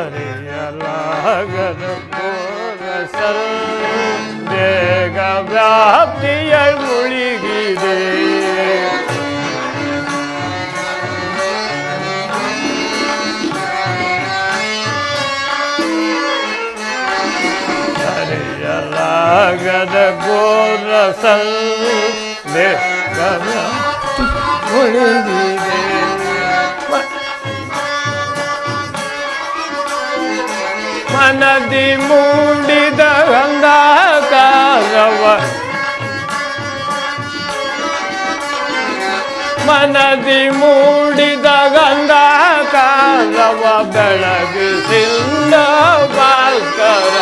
ಅರಿಯಲಾಗದ ಬೇಗ ವ್ಯಾಪ್ತಿಯ ಮುಳುಗಿದೆ. ಅರಿಯಲಾಗದ ಘೋರ ಬೇಗ ಮುಳುಗಿದೆ. ಮನದಿ ಮೂಡಿದ ಅಂಧಕಾರವ ಮನದಿ ಮೂಡಿದ ಅಂಧಕಾರವ ಬೆಳಗಿಸಿಲ್ಲ ಭಾಸ್ಕರ.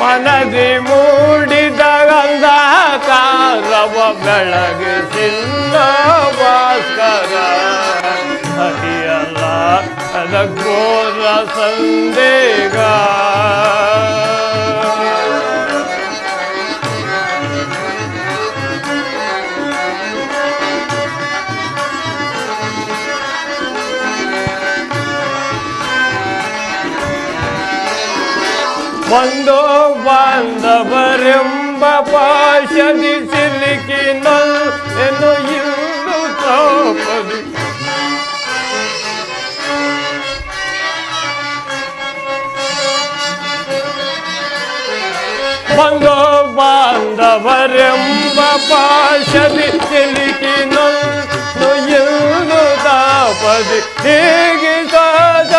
ಮನದಿ ಮೂಡಿದ ಅಂಧಕಾರವ ಬೆಳಗಿಸಿಲ್ಲ ಭಾಸ್ಕರ. ಹರಿಯಲ್ಲ ಅದ ಘೋರ ಸಂದೇಗ. ಬಂದೋ ಬಾಂಧವರೆಂಬ ಪಾಶದಿ ಸಿಲುಕಿನಲ್ಲೆನು ಇಲ್ಲು ತೋಪದಿ. ಬಂದೋ ಬಾಂಧವರೆಂಬ ಪಾಶದಿ ಸಿಲುಕಿನಲ್ಲೆನು ಇಲ್ಲು ತೋಪದಿ. ಹೀಗೆ ಸಾದ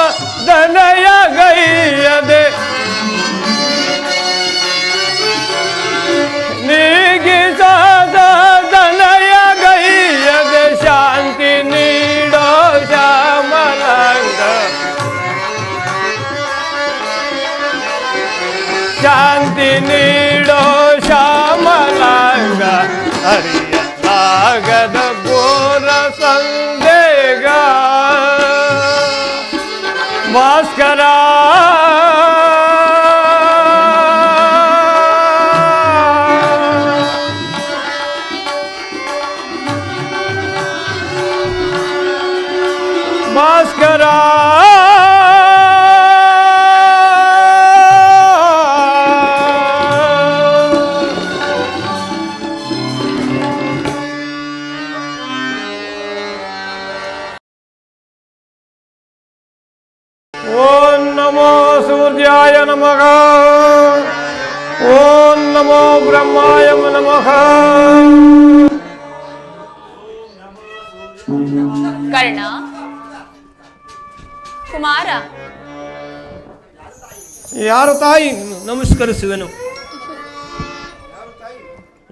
ದನಯ ಗೈಯದೆ ನೀಗಿಸಾದ ದನಯ ಗೈಯದೆ ಶಾಂತಿ ನೀಡೋ ಶ್ಯಾಮಲಾಂಗ. ಶಾಂತಿ ನೀಡೋ ಶ್ಯಾಮಲಾಂಗ. ಅರಿಯಲಾಗದ ಘೋರ ಸಂದೇಗ ಭಾಸ್ಕರ. ಭಾಸ್ಕರ ಓಂ ನಮೋ ಸೂರ್ಯಾಯ ನಮಃ. ಓಂ ನಮೋ ಬ್ರಹ್ಮಾಯ ನಮಃ. ಕರ್ಣ ಕುಮಾರ, ಯಾರು ತಾಯಿ? ನಮಸ್ಕರಿಸುವೆನು.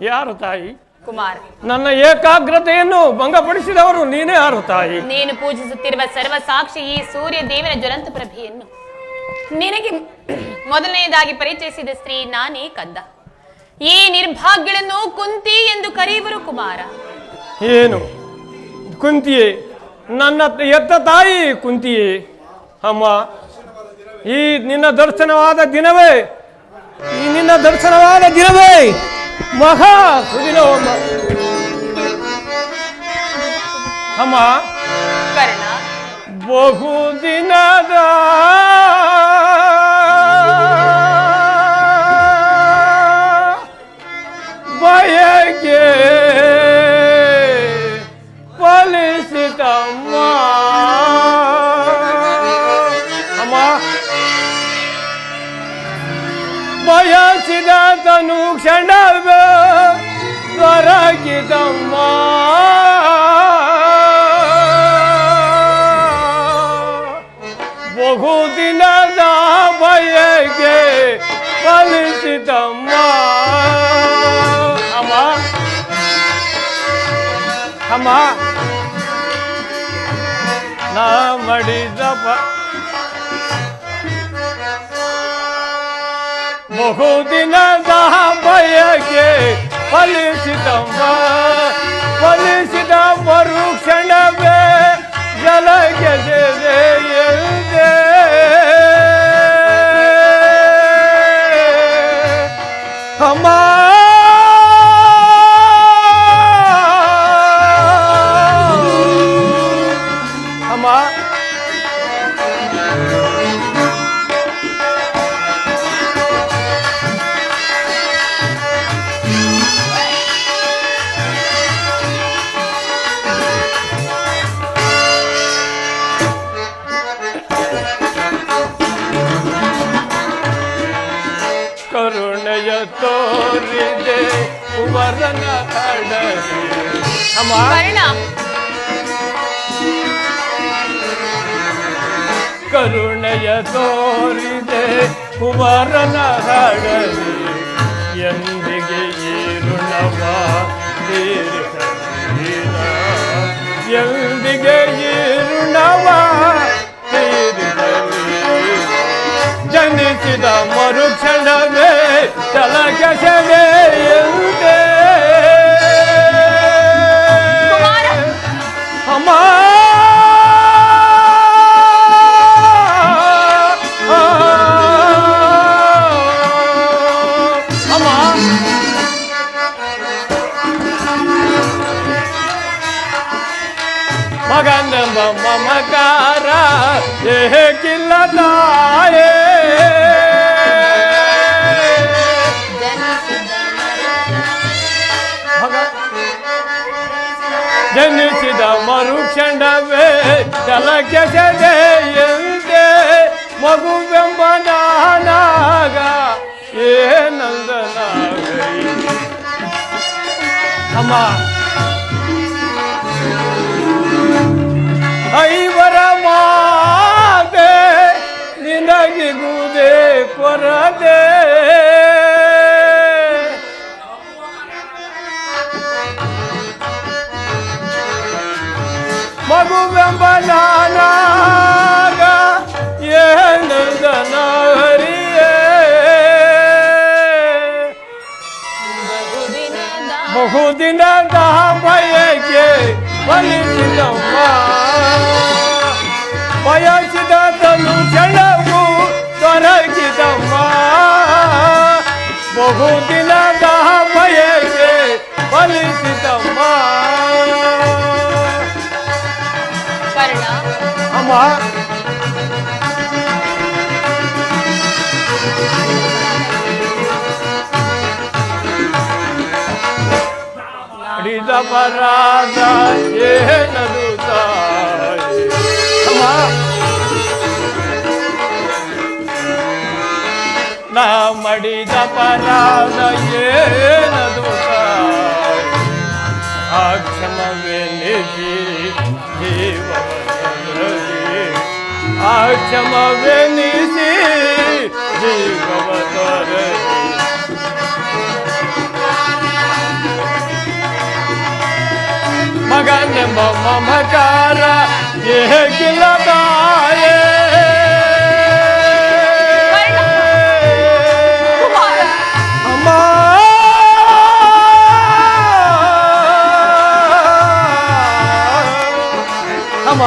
ಯಾರು ತಾಯಿ? ಕುಮಾರ, ನನ್ನ ಏಕಾಗ್ರತೆಯನ್ನು ಭಂಗಪಡಿಸಿದವರು ನೀನೇ. ಯಾರು ತಾಯಿ? ನೀನು ಪೂಜಿಸುತ್ತಿರುವ ಸರ್ವ ಸಾಕ್ಷಿ ಈ ಸೂರ್ಯ ದೇವನ ಜ್ವಲಂತ ಪ್ರಭೆಯನ್ನು ನಿನಗೆ ಮೊದಲನೆಯದಾಗಿ ಪರಿಚಯಿಸಿದ ಸ್ತ್ರೀ ನಾನೇ ಕಂದ. ಈ ನಿರ್ಭಾಗ್ಯಗಳನ್ನು ಕುಂತಿ ಎಂದು ಕರೆಯುವರು ಕುಮಾರ. ಏನು ಕುಂತಿಯೇ? ನನ್ನ ಎತ್ತ ತಾಯಿ ಕುಂತಿಯೇ? ಅಮ್ಮ, ಈ ನಿನ್ನ ದರ್ಶನವಾದ ದಿನವೇ ಮಹಾ ಸುದಿನವಮ್ಮ. ಅಮ್ಮ, ಕರ್ಣ, ಬಹುದಿನದ ಬಯಕೆ ಫಲಿಸಿತಮ್ಮ. ಅಮ್ಮ, ಬಯಸಿದ ತನು ಕ್ಷಣವೇ ದೊರಕಿದಮ್ಮ. ಬಹುದಿನದ ಬಯಕೆ ಫಲಿಸಿತಮ್ಮ. ಅಮ್ಮ, ಅಮ್ಮ, ನಾ ಮಡಿದ ಬಹುದಿನದ ಬಯಕೆ ಫಲಿಸಿದಮ್ಮ. ಫಲಿಸಿದ ಮರುಕ್ಷಣವೇ ಜಲಕ್ಕೆ ಎಂದೇ ಅಮ್ಮ. ತೋರಿದೆ ಕುವರನ ಹಡಗಿ. ಅಮ್ಮ ಕರ್ಣ, ಕರುಣೆಯ ತೋರಿದೆ ಕುವರನ ಹಡಗಿ. ಎಂದಿಗೆ ಈ ಋಣವ ತೀರಿಸಲಿನ, ಎಂದಿಗೆ ಈ ಋಣವ ತೀರಿಸಲಿ. ಜನಿಸಿದ ಮರುಕ್ಷಣವೇ ತಲಕೆಸೆದೆ ಎಂದೇ ಅಮ್ಮ. ಮಗನೆಂಬ ಮಮಕಾರ ಏಕಿಲ್ಲದಾಯೇ. ಜನಿಸಿದ ಮರುಕ್ಷಣವೇ ತಲಕೆಸೆದೆ ಎಂದೇ ಮಗುವೆಂಬ ನಾನಾಗ ಏನಂದನಾಗೈ. ಅಮ್ಮ ಐವರ ಮಾತೆ ನಿನಗಿಗುವುದೇ ಕೊರದೆ. ಮಗುವೆಂಬ ನಾನಾಗ ಏನಂದನ ಹರಿಯೇ. ಬಹುದಿನದ ಬಯಕೆ ಫಲಿಸಿದಮ್ಮ, ಬಯಸಿದ ತನು ಕ್ಷಣವು ದೊರಕಿದಮ್ಮ. ಬಹುದಿನದ ಬಯಕೆ ಫಲಿಸಿದಮ್ಮ. ಕರ್ಣ, ಅಮ್ಮ ಮಾಡಿದ ಪರಾಧ ಏನದು ತಾಯಿ. ಅಮ್ಮ ನಾ ಮಾಡಿದ ಪರಾಧ ಏನದು ತಾಯಿ. ಆ ಕ್ಷಮವೆನಿಸಿ ಜೀವವನದಲ್ಲಿ, ಆ ಕ್ಷಮವೆನಿಸಿ ಜೀವವನದಲ್ಲಿ. ಮಗನೆಂಬ ಮಮಕಾರ ಏಕಿಲ್ಲದಾಯೇ. ಅಮ್ಮ ಅಮ್ಮ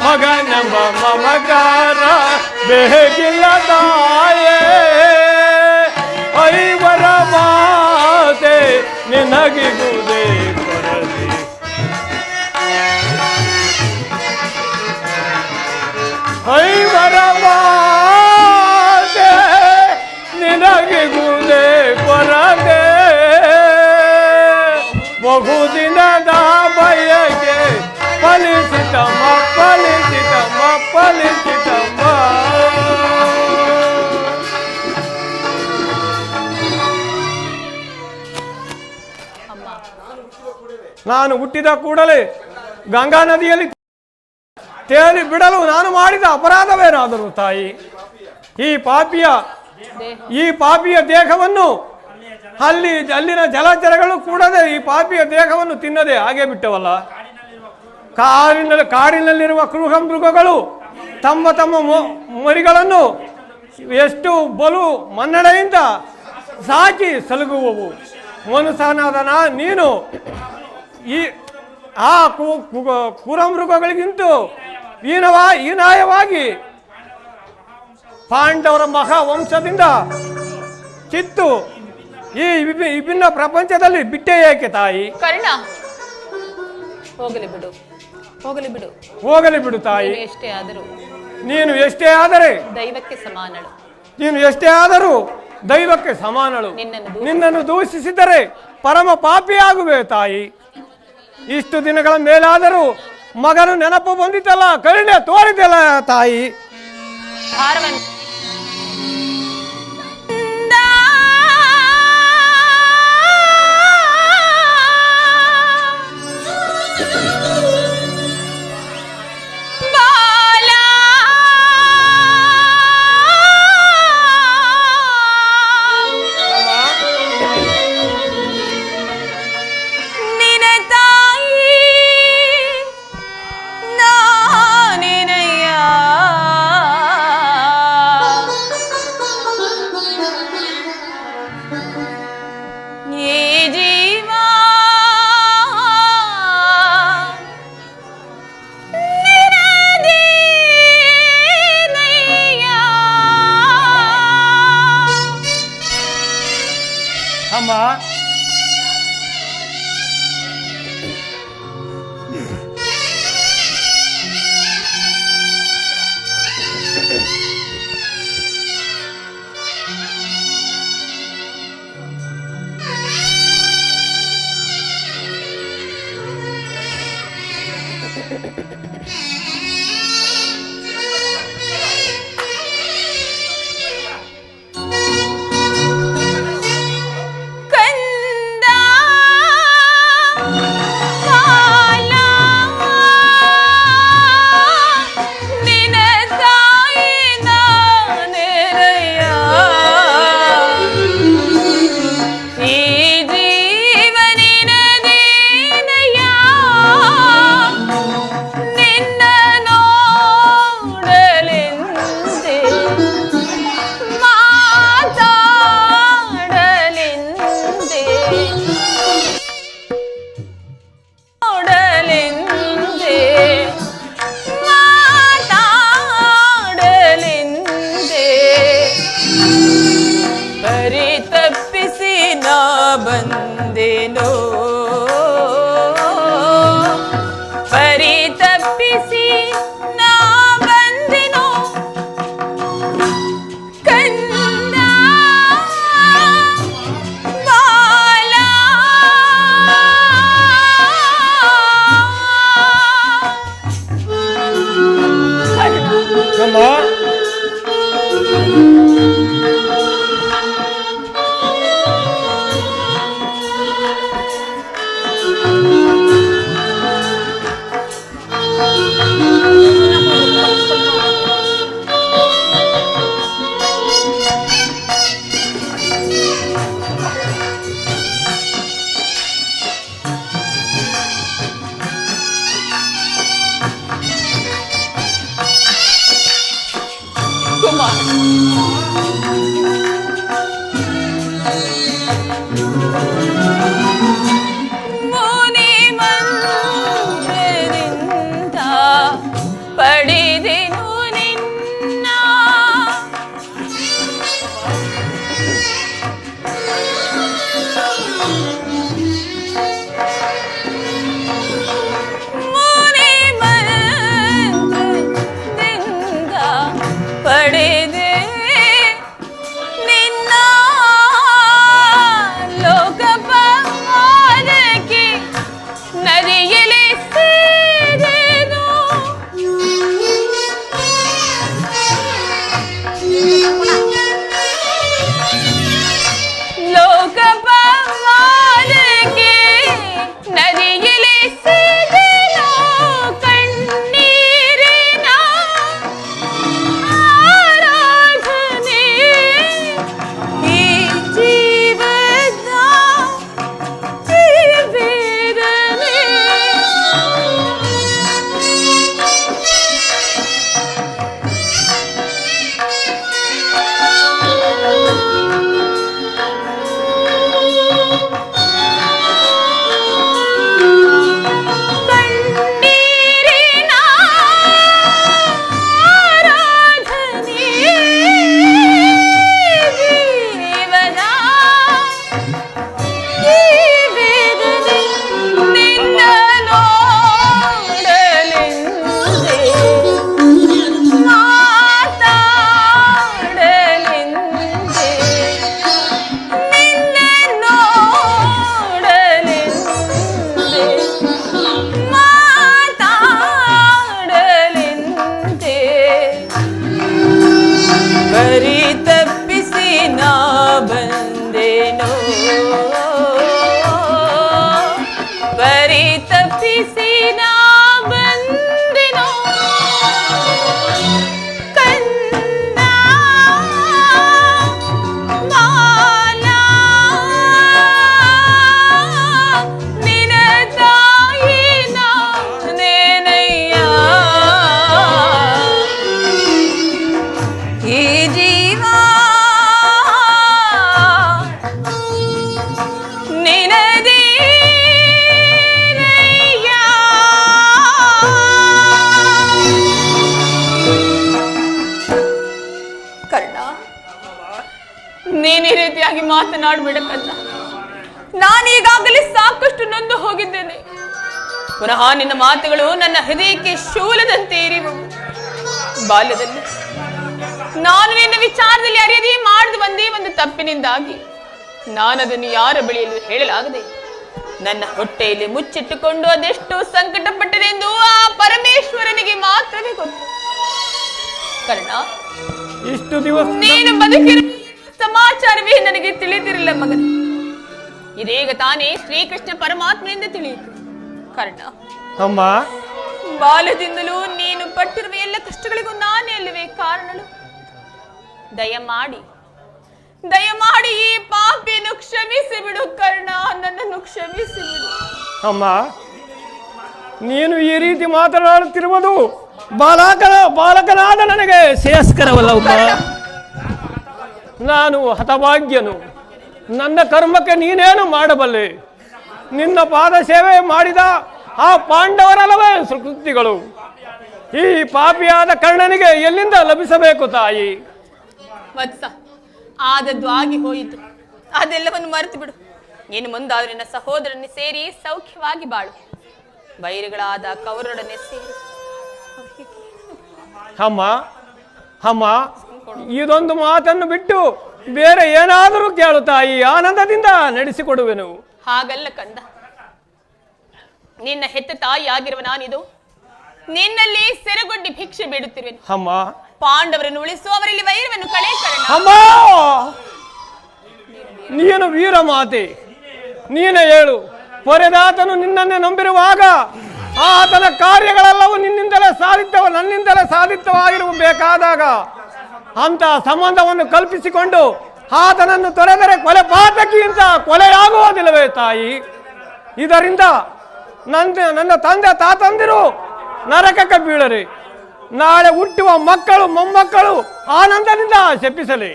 ಮಗನೆಂಬ ಮಮಕಾರ ಬೇಕಿಲ್ಲದಾಯೇ. ಐವರ ಮಾತೆ ನಿನಗಿಗುವುದೇ ಕೊರತೆ. ಐವರ ಮಾತೆ ನಿನಗಿಗುವುದೇ ಕೊರತೆ. ಬಹುದಿನದ ಬಯಕೆ ಫಲಿಸಿತಮ್ಮ, ಫಲಿಸಿತಮ್ಮ, ಫಲಿಸಿತಮ್ಮ. ನಾನು ಹುಟ್ಟಿದ ಕೂಡಲೇ ಗಂಗಾ ನದಿಯಲ್ಲಿ ತೇಲಿ ಬಿಡಲು ನಾನು ಮಾಡಿದ ಅಪರಾಧವೇನಾದರೂ ತಾಯಿ? ಈ ಪಾಪಿಯ ದೇಹವನ್ನು ಅಲ್ಲಿನ ಜಲಚರಗಳು ಕೂಡದೆ ಈ ಪಾಪಿಯ ದೇಹವನ್ನು ತಿನ್ನದೆ ಹಾಗೆ ಬಿಟ್ಟವಲ್ಲ. ಕಾಡಿನಲ್ಲಿರುವ ಮೃಗಗಳು ತಮ್ಮ ತಮ್ಮ ಮರಿಗಳನ್ನು ಎಷ್ಟು ಬಲು ಮನ್ನಣೆಯಿಂದ ಸಾಕಿ ಸಲಗುವವು. ಮನುಷ್ಯನಾದ ನೀನು ಈ ಆ ಕುರಮೃಗಗಳಿಗಿಂತ ಹೀನಾಯವಾಗಿ ಪಾಂಡವರ ಮಹಾವಂಶದಿಂದ ಚಿತ್ತು ಈ ವಿಭಿನ್ನ ಪ್ರಪಂಚದಲ್ಲಿ ಬಿಟ್ಟೆ ಏಕೆ ತಾಯಿ? ಕರ್ಣ, ಹೋಗಲಿ ಬಿಡು, ಹೋಗಲಿ ಬಿಡು, ಹೋಗಲಿ ಬಿಡು ತಾಯಿ. ನೀನು ಎಷ್ಟೇ ಆದರೆ ದೈವಕ್ಕೆ ಸಮಾನಳು. ನೀನು ಎಷ್ಟೇ ಆದರೂ ದೈವಕ್ಕೆ ಸಮಾನಳು. ನಿನ್ನನ್ನು ದೂಷಿಸಿದರೆ ಪರಮ ಪಾಪಿಯಾಗುವೆ ತಾಯಿ. ಇಷ್ಟು ದಿನಗಳ ಮೇಲಾದರೂ ಮಗನ ನೆನಪು ಬಂದಿತ್ತಲ್ಲ, ಕರುಣೆ ತೋರಿದೆಲ್ಲ ತಾಯಿ. ಭಾರವನ್ನು ಅಮ್ಮ, ಬಂದೆನೋ ಪರಿತಪ್ಪಿಸಿ ನಾ ಬಂದೆನೋ ಕಂದ ಬಾಲ. ಅಮ್ಮ, ನೀನ್ ಈ ರೀತಿಯಾಗಿ ಮಾತನಾಡ್ಬಿಡಕ್ಕಂತ ನಾನು ಈಗಾಗಲೇ ಸಾಕಷ್ಟು ನೊಂದು ಹೋಗಿದ್ದೇನೆ. ಪುನಃ ನಿನ್ನ ಮಾತುಗಳು ನನ್ನ ಹೃದಯಕ್ಕೆ ಶೂಲದಂತೆ ಇರಿವು. ಬಾಲ್ಯದಲ್ಲಿ ನಾನು ನಿನ್ನ ವಿಚಾರದಲ್ಲಿ ಅರಿಯದೇ ಮಾಡಿದ ಒಂದೇ ಒಂದು ತಪ್ಪಿನಿಂದಾಗಿ ನಾನದನ್ನು ಯಾರ ಬಳಿಯಲ್ಲೂ ಹೇಳಲಾಗದೆ ನನ್ನ ಹೊಟ್ಟೆಯಲ್ಲಿ ಮುಚ್ಚಿಟ್ಟುಕೊಂಡು ಅದೆಷ್ಟು ಸಂಕಟ ಪಟ್ಟದೆಂದು ಆ ಪರಮೇಶ್ವರನಿಗೆ ಮಾತ್ರವೇ ಗೊತ್ತು. ಕರ್ಣ, ಇಷ್ಟು ದಿವಸ ನೀನು ಬದುಕಿರುವ ಸಮಾಚಾರವೇ ನನಗೆ ತಿಳಿದಿರಲಿಲ್ಲ ಮಗನೇ. ಇದೀಗ ತಾನೇ ಶ್ರೀಕೃಷ್ಣ ಪರಮಾತ್ಮನಿಂದ ತಿಳಿಯಿತು. ಕರ್ಣ, ಅಮ್ಮ, ಬಾಲ್ಯದಿಂದಲೂ ನೀನು ಪಟ್ಟಿರುವ ಎಲ್ಲ ಕಷ್ಟಗಳಿಗೂ ನಾನೇ ಅಲ್ಲವೇ ಕಾರಣಳು. ದಯಮಾಡಿ ಈ ಪಾಪಿಯನ್ನು ಕ್ಷಮಿಸಿ ಬಿಡು ಕರ್ಣ, ನನ್ನನ್ನು ಕ್ಷಮಿಸಿ ಬಿಡು. ಅಮ್ಮ, ನೀನು ಈ ರೀತಿ ಮಾತನಾಡುತ್ತಿರುವುದು ಬಾಲಕನಾದ ನನಗೆ ಶ್ರೇಯಸ್ಕರವಲ್ಲವಮ್ಮ. ನಾನು ಹತಭಾಗ್ಯನು. ನನ್ನ ಕರ್ಮಕ್ಕೆ ನೀನೇನು ಮಾಡಬಲ್ಲೆ? ನಿನ್ನ ಪಾದ ಸೇವೆ ಮಾಡಿದ ಆ ಪಾಂಡವರಲ್ಲವೇ ಸುಕೃತಿಗಳು. ಈ ಪಾಪಿಯಾದ ಕರ್ಣನಿಗೆ ಎಲ್ಲಿಂದ ಲಭಿಸಬೇಕು ತಾಯಿ? ವತ್ಸ, ಆದದ್ದು ಆಗಿ ಹೋಯಿತು. ಅದೆಲ್ಲವನ್ನು ಮರೆತು ಬಿಡು. ನೀನು ಮುಂದಾದರೂ ನಿನ್ನ ಸಹೋದರನೇ ಸೇರಿ ಸೌಖ್ಯವಾಗಿ ಬಾಳು. ವೈರಿಗಳಾದ ಕೌರರೊಡನೆ ಸೇರಿ ಅಮ್ಮ, ಇದೊಂದು ಮಾತನ್ನು ಬಿಟ್ಟು ಬೇರೆ ಏನಾದರೂ ಕೇಳು ತಾಯಿ, ಆನಂದದಿಂದ ನಡೆಸಿಕೊಡುವೆನು. ಹಾಗಲ್ಲ ಕಂದ, ನಿನ್ನ ಹೆತ್ತ ತಾಯಿ ಆಗಿರುವ ನಾನಿದು ನಿನ್ನಲ್ಲಿ ಸೆರೆಗೊಡ್ಡಿ ಭಿಕ್ಷೆ ಬೇಡುತ್ತಿರುವೆನು. ಅಮ್ಮ, ಪಾಂಡವರನ್ನು ಉಳಿಸು, ಅವರಲ್ಲಿ ವೈರವನ್ನು ಕಳೆ. ಅಮ್ಮ, ನೀನು ವೀರ ಮಾತೆ, ನೀನೇ ಹೇಳು. ಪೊರೆದಾತನು ನಿನ್ನನ್ನೇ ನಂಬಿರುವಾಗ ಆತನ ಕಾರ್ಯಗಳೆಲ್ಲವೂ ನನ್ನಿಂದಲೇ ಸಾಧಿತವಾಗಿರಬೇಕಾದಾಗ ಅಂತ ಸಂಬಂಧವನ್ನು ಕಲ್ಪಿಸಿಕೊಂಡು ಆತನನ್ನು ತೊರೆದರೆ ಕೊಲೆ ಪಾತಕಿಯಿಂದ ಕೊಲೆಯಾಗುವುದಿಲ್ಲವೇ ತಾಯಿ? ಇದರಿಂದ ನನ್ನ ತಂದೆ ತಾತಂದಿರು ನರಕಕ್ಕೆ ಬೀಳರಿ. ನಾಳೆ ಹುಟ್ಟುವ ಮಕ್ಕಳು ಮೊಮ್ಮಕ್ಕಳು ಆನಂದದಿಂದ ಶಪಿಸಲಿ.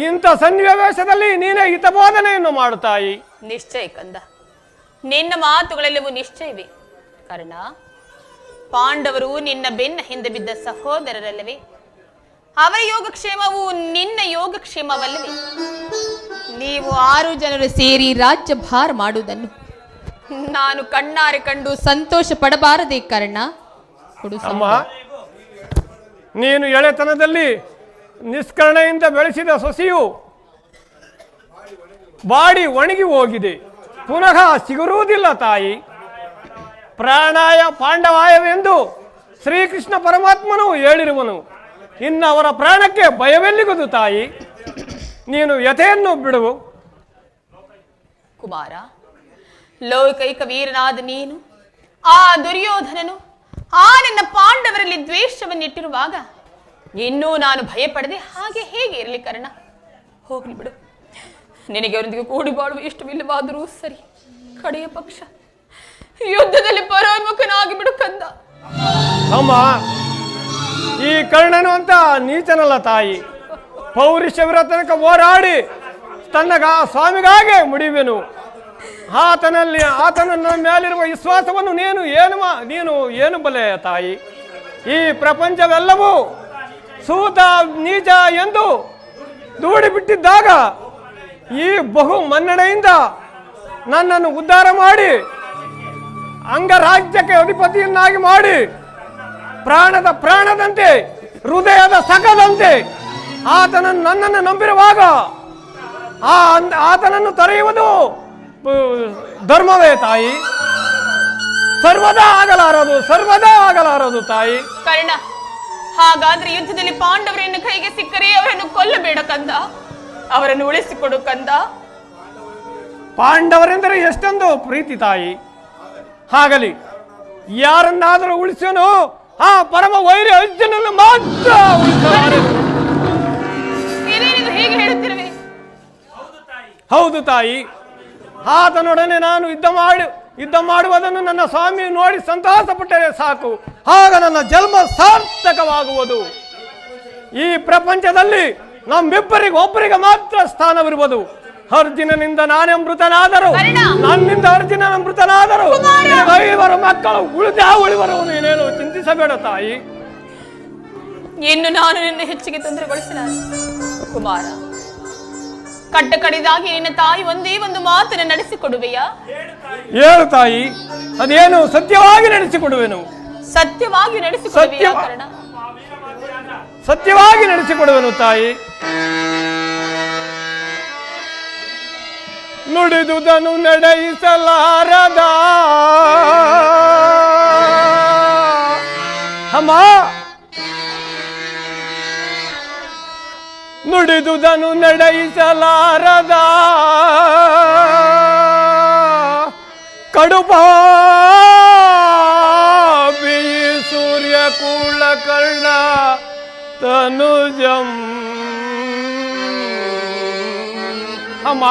ಇಂಥ ಸನ್ನಿವೇಶದಲ್ಲಿ ನೀನೇ ಹಿತಬೋಧನೆಯನ್ನು ಮಾಡುತ್ತಾಯಿ. ನಿಶ್ಚಯ ಕಂದ, ನಿನ್ನ ಮಾತುಗಳೆಲ್ಲವೂ ನಿಶ್ಚಯವೇ. ಕಾರಣ ಪಾಂಡವರು ನಿನ್ನ ಬೆನ್ನ ಹಿಂದೆ ಬಿದ್ದ ಸಹೋದರರಲ್ಲವೇ? ಅವರ ಯೋಗಕ್ಷೇಮವು ನಿನ್ನ ಯೋಗಕ್ಷೇಮವಲ್ಲವೇ? ನೀವು 6 ಜನರು ಸೇರಿ ರಾಜ್ಯಭಾರ ಮಾಡುವುದನ್ನು ನಾನು ಕಣ್ಣಾರೆ ಕಂಡು ಸಂತೋಷ ಪಡಬಾರದೇ ಕರ್ಣ? ಅಮ್ಮ, ನೀನು ಎಳೆತನದಲ್ಲಿ ನಿಷ್ಕರಣೆಯಿಂದ ಬೆಳೆಸಿದ ಸೊಸೆಯು ಬಾಡಿ ಒಣಗಿ ಹೋಗಿದೆ, ಪುನಃ ಸಿಗುವುದಿಲ್ಲ ತಾಯಿ. ಪ್ರಾಣಾಯ ಪಾಂಡವಾಯವೆಂದು ಶ್ರೀಕೃಷ್ಣ ಪರಮಾತ್ಮನು ಹೇಳಿರುವನು. ಇನ್ನು ಅವರ ಪ್ರಾಣಕ್ಕೆ ಭಯವೆಲ್ಲಿಗುವುದು ತಾಯಿ? ನೀನು ಯಥೆಯನ್ನು ಬಿಡುವು. ಕುಮಾರ, ಲೌಕೈಕ ವೀರನಾದ ನೀನು ಆ ದುರ್ಯೋಧನನು ಆ ನನ್ನ ಪಾಂಡವರಲ್ಲಿ ದ್ವೇಷವನ್ನಿಟ್ಟಿರುವಾಗ ಇನ್ನೂ ನಾನು ಭಯಪಡದೆ ಹಾಗೆ ಹೇಗೆ ಇರಲಿ ಕರ್ಣ? ಹೋಗ್ಲಿ ಬಿಡು. ನಿನಗೆ ಅವರೊಂದಿಗೆ ಕೂಡಿ ಬಾಳುವ ಇಷ್ಟವಿಲ್ಲವಾದರೂ ಸರಿ, ಕಡೆಯ ಪಕ್ಷ ಯುದ್ಧದಲ್ಲಿ ಪರೋನ್ಮುಖನಾಗಿ ಬಿಡು ಕಂದ. ಅಮ್ಮ, ಈ ಕರ್ಣನು ಅಂತ ನೀಚನಲ್ಲ ತಾಯಿ. ಪೌರುಷವಿರ ತನಕ ಹೋರಾಡಿ ತನ್ನ ಸ್ವಾಮಿಗಾಗೆ ಮುಡಿವೆನು. ಆತನ ಮೇಲಿರುವ ವಿಶ್ವಾಸವನ್ನು ನೀನು ಏನು ಬಲೆ ತಾಯಿ? ಈ ಪ್ರಪಂಚವೆಲ್ಲವೂ ಸೂತ ನೀಚ ಎಂದು ದೂಡಿ ಬಿಟ್ಟಿದ್ದಾಗ ಈ ಬಹು ಮನ್ನಣೆಯಿಂದ ನನ್ನನ್ನು ಉದ್ಧಾರ ಮಾಡಿ ಅಂಗರಾಜ್ಯಕ್ಕೆ ಅಧಿಪತಿಯನ್ನಾಗಿ ಮಾಡಿ ಪ್ರಾಣದಂತೆ ಹೃದಯದ ಸಖದಂತೆ ನನ್ನನ್ನು ನಂಬಿರುವಾಗ ಆತನನ್ನು ತೊರೆಯುವುದು ಧರ್ಮವೇ ತಾಯಿ? ಸರ್ವದಾ ಆಗಲಾರದು ತಾಯಿ. ಕರ್ಣ, ಹಾಗಾದ್ರೆ ಯುದ್ಧದಲ್ಲಿ ಪಾಂಡವರನ್ನು ಕೈಗೆ ಸಿಕ್ಕರೆ ಅವರನ್ನು ಕೊಲ್ಲಬೇಡ ಕಂದ, ಅವರನ್ನು ಉಳಿಸಿಕೊಡು ಕಂದ. ಪಾಂಡವರೆಂದರೆ ಎಷ್ಟೊಂದು ಪ್ರೀತಿ ತಾಯಿ. ಹಾಗಲಿ, ಯಾರನ್ನಾದರೂ ಉಳಿಸೋನು ಆ ಪರಮ ವೈರಿ ಅರ್ಜುನನ್ನು ಮಾತ್ರ ಹೇಗೆ ಹೇಳುತ್ತಿರುವೆ? ಹೌದು ತಾಯಿ. ಆತನೊಡನೆ ನಾನು ಯುದ್ಧ ಮಾಡುವುದನ್ನು ನನ್ನ ಸ್ವಾಮಿ ನೋಡಿ ಸಂತೋಷ ಪಟ್ಟರೆ ಸಾಕು, ಆಗ ನನ್ನ ಜನ್ಮ ಸಾರ್ಥಕವಾಗುವುದು. ಈ ಪ್ರಪಂಚದಲ್ಲಿ ನಮ್ಮಿಬ್ಬರಿಗೆ ಒಬ್ಬರಿಗೆ ಮಾತ್ರ ಸ್ಥಾನವಿರುವುದು. ಅರ್ಜುನನಿಂದ ನಾನೇ ಮೃತನಾದರು, ನನ್ನಿಂದ ಅರ್ಜುನನ ಮೃತನಾದರು, 5 ಮಕ್ಕಳು ಉಳಿವರು. ನೀನೇನು ಚಿಂತಿಸಬೇಡ ತಾಯಿ. ಇನ್ನು ನಾನು ನಿನ್ನ ಹೆಚ್ಚಿಗೆ ತೊಂದರೆಗೊಳಿಸಲಾರೆ ಕುಮಾರ. ಕಟ್ಟ ಕಡಿದಾಗಿ ನಿನ್ನ ತಾಯಿ ಒಂದೇ ಒಂದು ಮಾತನ್ನು ನಡೆಸಿಕೊಡುವೆಯಾ? ಹೇಳು ತಾಯಿ, ಅದೇನು ಸತ್ಯವಾಗಿ ನಡೆಸಿಕೊಡುವೆನು. ಸತ್ಯವಾಗಿ ನಡೆಸಿಕೊಡುವೆಯಾ ಕರ್ಣ? ಸತ್ಯವಾಗಿ ನಡೆಸಿಕೊಡುವೆನು ತಾಯಿ. ನುಡಿದುದನ್ನು ನಡೆಸಲಾರದ ಅಮ್ಮ, ನುಡಿದುದನ್ನು ನಡೆಸಲಾರದ ಕಡುಪಾಪಿ ಸೂರ್ಯ ಕೂಳ ಕರ್ಣ ತನುಜಂ. ಅಮ್ಮ,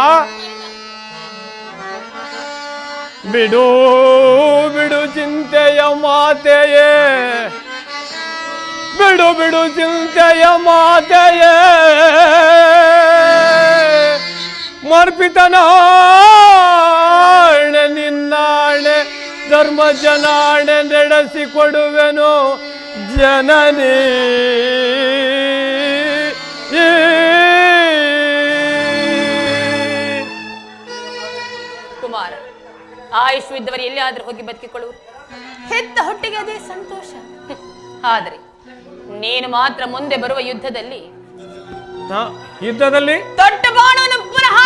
ಬಿಡು ಬಿಡು ಚಿಂತೆಯ ಮಾತೆಯೇ, ಬಿಡು ಬಿಡು ಚಿಂತೆಯ ಮಾತೆಯೇ, ಮರ್ಪಿತನಾಣೆ ನಿನ್ನಾಣೆ ಧರ್ಮ ಜನಾಣೆ ನಡೆಸಿಕೊಡುವೆನು ಜನನಿ. ಕುಮಾರ, ಆಯುಷ್ ಇದ್ದವರು ಎಲ್ಲಿಯಾದ್ರೂ ಹೋಗಿ ಬದುಕಿಕೊಳ್ಳುವರು. ಹೆತ್ತ ಹೊಟ್ಟೆಗೆ ಅದೇ ಸಂತೋಷ. ಆದರೆ ನೀನು ಮಾತ್ರ ಮುಂದೆ ಬರುವ ಯುದ್ಧದಲ್ಲಿ ದೊಡ್ಡ ಬಾಣವನ್ನು ಪುನಃ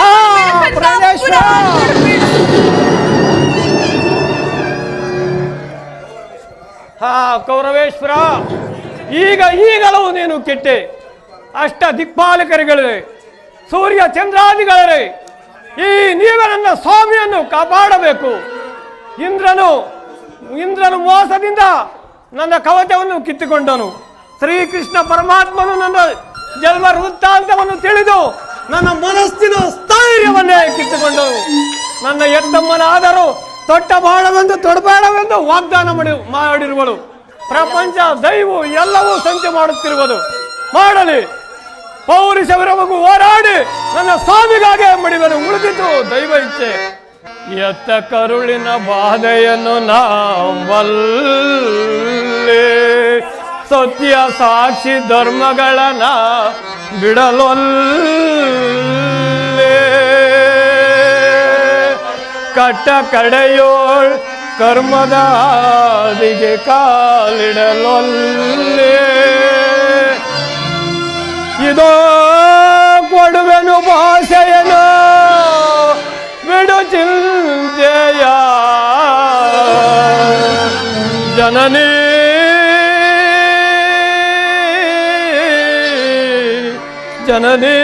ಕೌರವೇಶ್ವರ, ಈಗಲೂ ನೀನು ಕೆಟ್ಟೆ. ಅಷ್ಟ ದಿಕ್ಪಾಲಕರುಗಳೇ, ಸೂರ್ಯ ಚಂದ್ರಾದಿಗಳೇ, ನೀವೇ ನನ್ನ ಸ್ವಾಮಿಯನ್ನು ಕಾಪಾಡಬೇಕು. ಇಂದ್ರನು ಮೋಸದಿಂದ ನನ್ನ ಕವಚವನ್ನು ಕಿತ್ತುಕೊಂಡನು. ಶ್ರೀಕೃಷ್ಣ ಪರಮಾತ್ಮನು ನನ್ನ ಜನ್ಮ ವೃತ್ತಾಂತವನ್ನು ತಿಳಿದು ನನ್ನ ಮನಸ್ಸಿನ ಸ್ಥೈರ್ಯವನ್ನೇ ಕಿತ್ತುಕೊಂಡನು. ನನ್ನ ಎತ್ತಮ್ಮನಾದರೂ ತೊಟ್ಟ ಬಾಳವೆಂದು ತೊಡಬೇಡವೆಂದು ವಾಗ್ದಾನ ಮಾಡಿರುವಳು. ಪ್ರಪಂಚ ದೈವ ಎಲ್ಲವೂ ಸಂಚು ಮಾಡುತ್ತಿರುವುದು. ಮಾಡಲಿ, ಪೌರುಷವಿರವಗೂ ಹೋರಾಡಿ ನನ್ನ ಸ್ವಾಮಿಗಾಗೆ ಮಡಿವನು. ಉಳಿದಿತು ದೈವ ಇಚ್ಛೆ. ಎತ್ತ ಕರುಳಿನ ಬಾಧೆಯನ್ನು ನಾವಲ್ಲೇ, ಸತ್ಯ ಸಾಕ್ಷಿ ಧರ್ಮಗಳನ್ನ ಬಿಡಲೊಲ್ಲೇ, ಕಟ್ಟ ಕಡೆಯೋಳ್ ಕರ್ಮದ ಹಾದಿಗೆ ಕಾಲಿಡಲೊಲ್ಲೇ. ಇದೋ ಕೊಡುವೆನು ಭಾಷೆಯನು, ಬಿಡು ಚಿಂತೆಯ ಜನನಿ. ಜನನಿ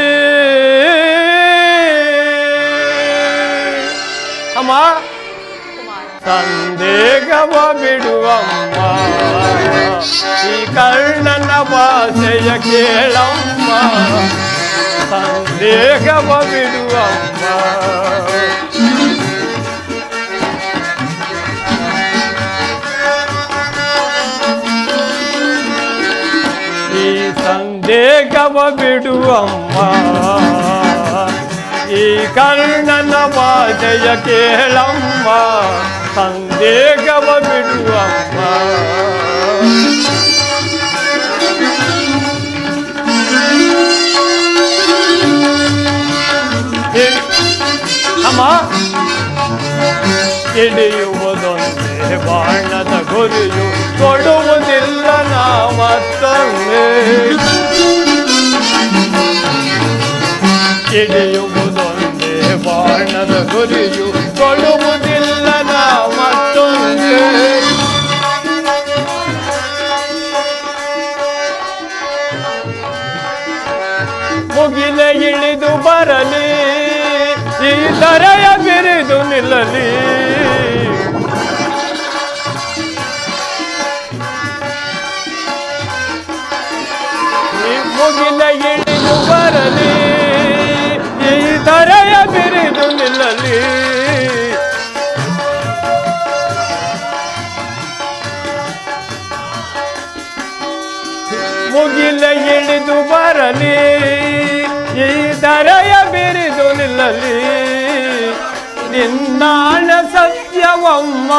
ಅಮ್ಮ, ಸಂದೇಹವ ಬಿಡುವಮ್ಮ, ಈ ಕರ್ಣನ ಭಾಷೆಯ ಕೇಳಮ್ಮ, ಸಂದೇಹವ ಬಿಡುವಮ್ಮ. ಈ ಸಂದೇಹವ ಬಿಡುವಮ್ಮ, ಈ ಕರ್ಣನ ಭಾಷೆಯ ಕೇಳಮ್ಮ, ಸಂದೇಹವ ಬಿಡುವಮ್ಮ. ಅಮ್ಮ, ಹಿಡಿಯುವುದೊಂದೇ ಬಾಣದ ಗುರಿಯು, ಕೊಡುವುದಿಲ್ಲ ನಾ ಮತ್ತೊಂದೇ. ಹಿಡಿಯುವುದೊಂದೇ ಬಾಣದ ಗುರಿಯು, ಕೊಡುವುದಿಲ್ಲ ನಾ ಮತ್ತೊಂದೇ. ಮುಗಿಲೆ ಇಳಿದು ಬರಲಿ, ಈ ಧರೆಯ ಬಿರಿದು ನಿಲ್ಲಲಿ. ಮುಗಿಲ ಇಳಿದು ಬರಲಿ, ಈ ಧರೆಯ ಬಿರಿದು ನಿಲ್ಲಲಿ. ಮುಗಿಲ ಇಳಿದು ಬರಲಿ, ಈ ಧರೆಯ ಬಿರಿದು ನಿಲ್ಲಲಿ. ನಿನ್ನಾಣ ಸತ್ಯವಮ್ಮ,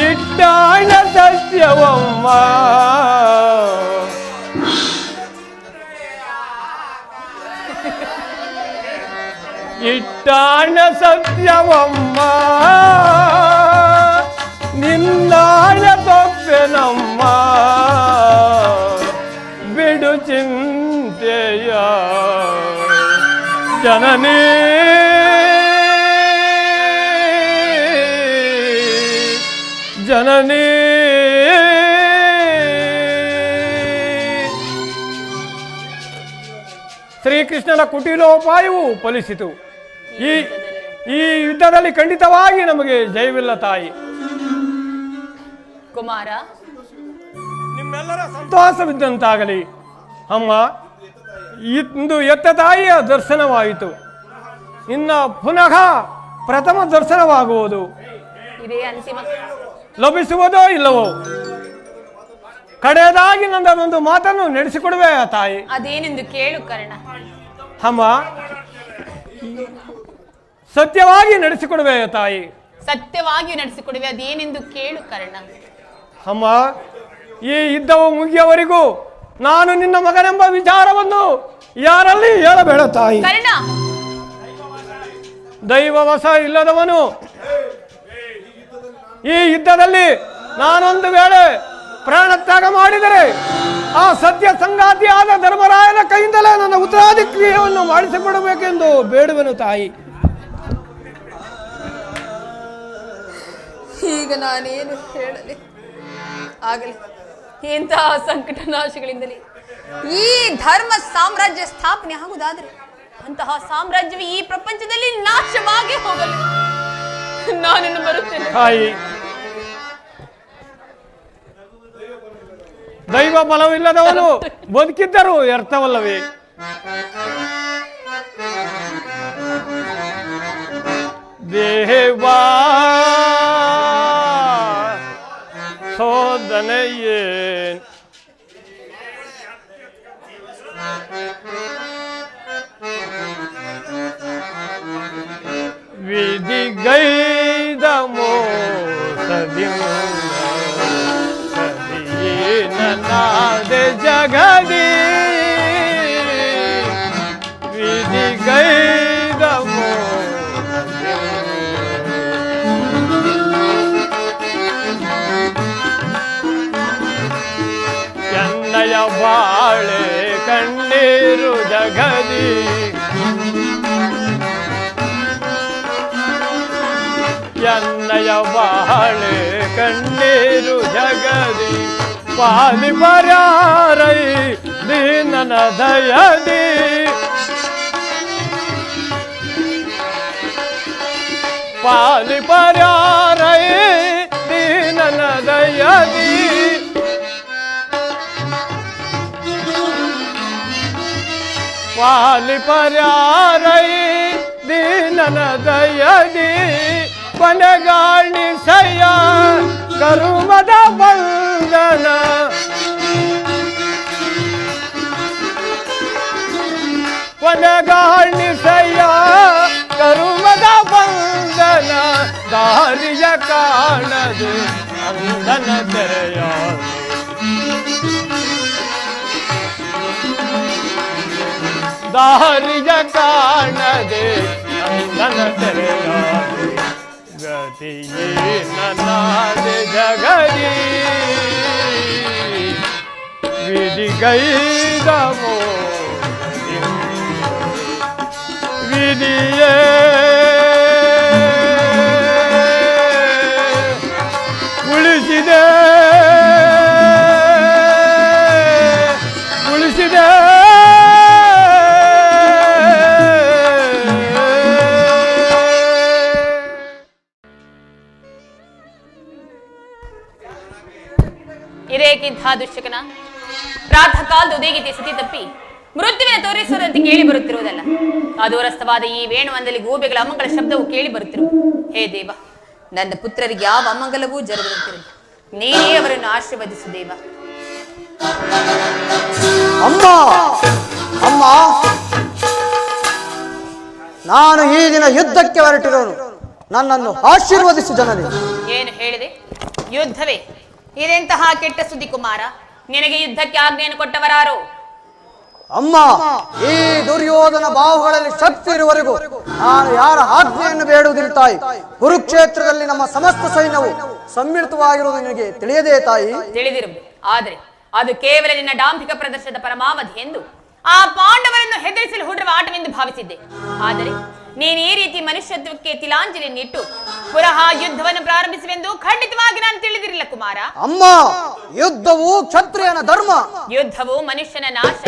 ಇಟ್ಟಾಣ ಸತ್ಯವಮ್ಮ. ಇಟ್ಟಾಣ ಸತ್ಯವಮ್ಮ ನಿನ್ನಾಣ ತಪ್ಪೆನಮ್ಮ ಬಿಡು ಚಿಂತೆಯ ಜನನೇ ಜನನೇ ಶ್ರೀಕೃಷ್ಣನ ಕುಟಿಲೋಪಾಯವು ಫಲಿಸಿತು. ಈ ಯುದ್ಧದಲ್ಲಿ ಖಂಡಿತವಾಗಿ ನಮಗೆ ಜಯವಿಲ್ಲ ತಾಯಿ. ಕುಮಾರ, ನಿಮ್ಮೆಲ್ಲರ ಸಂತೋಷವಿದ್ದಂತಾಗಲಿ. ಅಮ್ಮ, ಇಂದು ಎತ್ತ ತಾಯಿಯ ದರ್ಶನವಾಯಿತು. ಇನ್ನ ಪುನಃ ಪ್ರಥಮ ದರ್ಶನವಾಗುವುದು. ಇದೇ ಅಂತಿಮ ಲಭಿಸುವುದೋ ಇಲ್ಲವೋ? ಕಡೆಯದಾಗಿ ನನ್ನದೊಂದು ಮಾತನ್ನು ನಡೆಸಿಕೊಡುವೆ ತಾಯಿ. ಅದೇನೆಂದು ಕೇಳು ಕರ್ಣ. ಅಮ್ಮ, ಸತ್ಯವಾಗಿ ನಡೆಸಿಕೊಡುವೆ ತಾಯಿ. ಸತ್ಯವಾಗಿ ನಡೆಸಿಕೊಡುವೆ, ಅದೇನೆಂದು ಕೇಳು ಕರ್ಣ. ಅಮ್ಮ, ಈ ಯುದ್ಧವು ಮುಗಿಯವರೆಗೂ ನಾನು ನಿನ್ನ ಮಗನೆಂಬ ವಿಚಾರವನ್ನು ಯಾರಲ್ಲಿ ಹೇಳಬೇಡ ತಾಯಿ. ಕರ್ಣ, ದೈವವಶ ಇಲ್ಲದವನು ಈ ಯುದ್ಧದಲ್ಲಿ ನಾನೊಂದು ವೇಳೆ ಪ್ರಾಣತ್ಯಾಗ ಮಾಡಿದರೆ ಆ ಸತ್ಯ ಸಂಗಾತಿಯಾದ ಧರ್ಮರಾಯನ ಕೈಯಿಂದಲೇ ನನ್ನ ಉತ್ತರಾಧಿಕ್ರಿಯೆಯನ್ನು ಮಾಡಿಸಿಕೊಡಬೇಕೆಂದು ಬೇಡುವೆನು ತಾಯಿ. ಈಗ ನಾನೇನು ಹೇಳಲಿ? ಆಗಲಿ, ಇಂತಹ ಸಂಕಟ ನಾಶಗಳಿಂದಲೇ ಈ ಧರ್ಮ ಸಾಮ್ರಾಜ್ಯ ಸ್ಥಾಪನೆ ಆಗುವುದಾದರೆ ಅಂತಹ ಸಾಮ್ರಾಜ್ಯವು ಈ ಪ್ರಪಂಚದಲ್ಲಿ ನಾಶವಾಗಿ ಹೋಗಲಿ. ನಾನಿನ್ನು ಬರುತ್ತೇನೆ ತಾಯಿ. ದೈವ ಬಲವಿಲ್ಲದವನು ಬದುಕಿದ್ದರೂ ವ್ಯರ್ಥವಲ್ಲವೇ? ದೇವಾ ಸೋದನೆಯೇ ವಿಧಿಗೈದ ಮೋಸದಿಂದ ನನ್ನಾದೆ ಜಗದಿ ವಿಧಿಗೈದ ಎನ್ನಯ ಬಾಳೆ ಕಣ್ಣೀರು ಜಗದಿ ಎನ್ನಯ ಬಾಳೆ ಕಣ್ಣೀರು ಜಗದಿ ಪಾಲಿ ಪರ್ಯಾರೈ ದೀನನ ದಯದಿ ಪಾಲಿ ಪರ್ಯಾರೈ ದೀನನ ದಯದಿ ಪಾಲಿ ಪರ್ಯಾರೈ ದೀನನ ದಯದಿ ಕೊನೆಗಾಣಿಸಯ್ಯ ಕರುಮದ ಬಂಧನ ಕೊನೆಗಾಣಿಸಯ್ಯ ಕರುಮದ ಬಂಧನ ದಾರಿಯ ಕಾಣದೆ ಅಂಧನ ತೆರೆಯ ದಾರಿಯ ಕಾಣದೆ ಅಂಧನ ತೆರೆಯ ಗತಿಯೇ ನನ್ನಾದೆ ಜಗದಿ ವಿಧಿಗೈದ ಮೋಸದಿ ವಿಧಿಯೇ ಉಳಿಸಿದೆ ಉಳಿಸಿದೆ ಇರೇಕಿಂಥ ದುಶ್ಶಕನ ಪ್ರಾತಃ ಕಾಲದ ಉದಯಗೀತೆ ಸತಿ ತಪ್ಪಿ ಮೃತ್ಯುವಿನ ತೋರಿಸುವಂತೆ ಕೇಳಿ ಬರುತ್ತಿರುವುದಲ್ಲ. ಅದೂರಸ್ಥವಾದ ಈ ವೇಣುವಂದಲ್ಲಿ ಗೂಬೆಗಳ ಅಮಂಗಳ ಶಬ್ದವು ಕೇಳಿ ಬರುತ್ತಿರುವುದು. ಹೇ ದೇವ, ನನ್ನ ಪುತ್ರರಿಗೆ ಯಾವ ಅಮಂಗಲವೂ ಜರುಗುತ್ತಿರಲಿ. ನೀನೇ ಅವರನ್ನು ಆಶೀರ್ವದಿಸು ದೇವ. ಅಮ್ಮ ಅಮ್ಮ, ನಾನು ಈ ದಿನ ಯುದ್ಧಕ್ಕೆ ಹೊರಟಿರೋನು. ನನ್ನನ್ನು ಆಶೀರ್ವದಿಸು ಜನರೇ. ಏನು ಹೇಳಿದೆ? ಯುದ್ಧವೇ? ಇದೆಂತಹ ಕೆಟ್ಟ ಸುದ್ದಿ ಕುಮಾರ. ನಿನಗೆ ಯುದ್ಧಕ್ಕೆ ಆಜ್ಞೆಯನ್ನು ಕೊಟ್ಟವರಾರು? ಅಮ್ಮ, ಈ ದುರ್ಯೋಧನ ಬಾಹುಗಳಲ್ಲಿ ಶಕ್ತಿ ಇರುವವರೆಗೂ ನಾನು ಯಾರ ಆಜ್ಞೆಯನ್ನು ಬೇಡುವುದಿಲ್ಲ ತಾಯಿ. ಕುರುಕ್ಷೇತ್ರದಲ್ಲಿ ನಮ್ಮ ಸಮಸ್ತ ಸೈನ್ಯವು ಸಮ್ಮಿಳಿತವಾಗಿರುವುದು ನಿನಗೆ ತಿಳಿಯದೇ ತಾಯಿ? ತಿಳಿದಿರಬಹುದು, ಆದರೆ ಅದು ಕೇವಲ ನಿನ್ನ ಡಾಂಭಿಕ ಪ್ರದರ್ಶನದ ಪರಮಾವಧಿ ಎಂದು ಆ ಪಾಂಡವರನ್ನು ಹೆದರಿಸಲು ಹೂಡಿರುವ ಆಟವೆಂದು ಭಾವಿಸಿದ್ದೆ. ಆದರೆ ನೀನು ಈ ರೀತಿ ಮನುಷ್ಯತ್ವಕ್ಕೆ ತಿಲಾಂಜಲಿಯನ್ನಿಟ್ಟು ಪುನಃ ಯುದ್ಧವನ್ನು ಪ್ರಾರಂಭಿಸುವೆಂದು ಖಂಡಿತವಾಗಿ ನಾನು ತಿಳಿದಿರಲಿಲ್ಲ ಕುಮಾರ. ಅಮ್ಮ, ಯುದ್ಧವು ಕ್ಷತ್ರಿಯನ ಧರ್ಮ. ಯುದ್ಧವು ಮನುಷ್ಯನ ನಾಶ,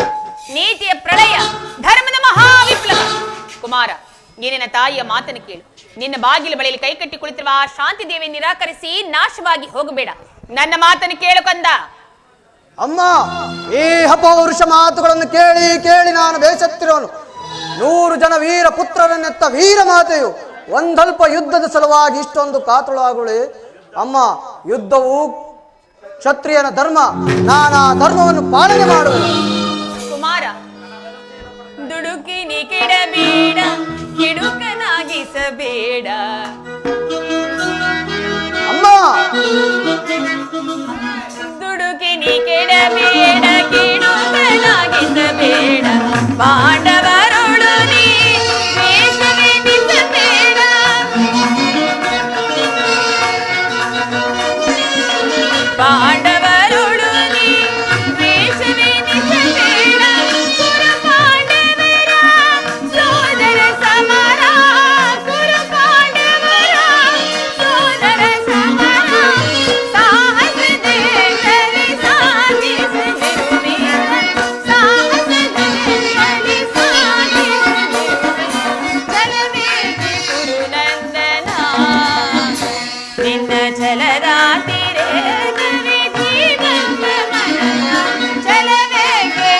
ನೀತಿಯ ಪ್ರಳಯ, ಧರ್ಮದ ಮಹಾವಿಪ್ಲವ. ಕುಮಾರ, ನಿನ್ನ ತಾಯಿಯ ಮಾತನ್ನು ಕೇಳು. ನಿನ್ನ ಬಾಗಿಲು ಬಳಿಯಲ್ಲಿ ಕೈಕಟ್ಟಿ ಕುಳಿತಿರುವ ಆ ಶಾಂತಿ ದೇವಿ ನಿರಾಕರಿಸಿ ನಾಶವಾಗಿ ಹೋಗಬೇಡ. ನನ್ನ ಮಾತನ್ನು ಕೇಳು ಕಂದ. ಅಮ್ಮ, ಈ ಅಪೌರುಷ ಮಾತುಗಳನ್ನು ಕೇಳಿ ಕೇಳಿ ನಾನು ಬೇಸತ್ತಿರೋನು. 100 ಜನ ವೀರ ಪುತ್ರರನ್ನೆತ್ತ ವೀರ ಮಾತೆಯು ಒಂದಲ್ಪ ಯುದ್ಧದ ಸಲುವಾಗಿ ಇಷ್ಟೊಂದು ಕಾತುಳಾಗುಳೆ. ಅಮ್ಮ, ಯುದ್ಧವು ಕ್ಷತ್ರಿಯನ ಧರ್ಮ. ನಾನು ಆ ಧರ್ಮವನ್ನು ಪಾಲನೆ ಮಾಡುವೆ. ಕುಮಾರ, ದುಡುಕಿ ನೀ ಕೆಡಬೇಡ, ಕಿಡುಕನಾಗಿಸಬೇಡ. ಅಮ್ಮ, ದುಡುಕಿ ನೀ ಕೆಡಬೇಡ, ಕಿಡುಕನಾಗಿಸಬೇಡ. ಪಾಂಡವರೊಳು ನೀ ದ್ವೇಷವೆನಿಸಬೇಡ. ಪಾಂಡವರೊಳು ನೀ ದ್ವೇಷವೆನಿಸಬೇಡ. ಕುರು ಪಾಂಡವರ ಸೋದರ ಸಮರ, ಕುರು ಪಾಂಡವರ ಸೋದರ ಸಮರ. ಸಾಹಸದಲ್ಲಿ ಸಾಧಿಸದಿರುವೆ, ಸಾಹಸದಲ್ಲಿ ಸಾಧಿಸದಿರುವೆ. ಛಲವೇಕೆ ಕುರುನಂದನ, ನಿನ್ನ ಛಲದ ತಿರೇಗವೇ ಜೀವಂತ ಮನನ. ಛಲವೇಕೆ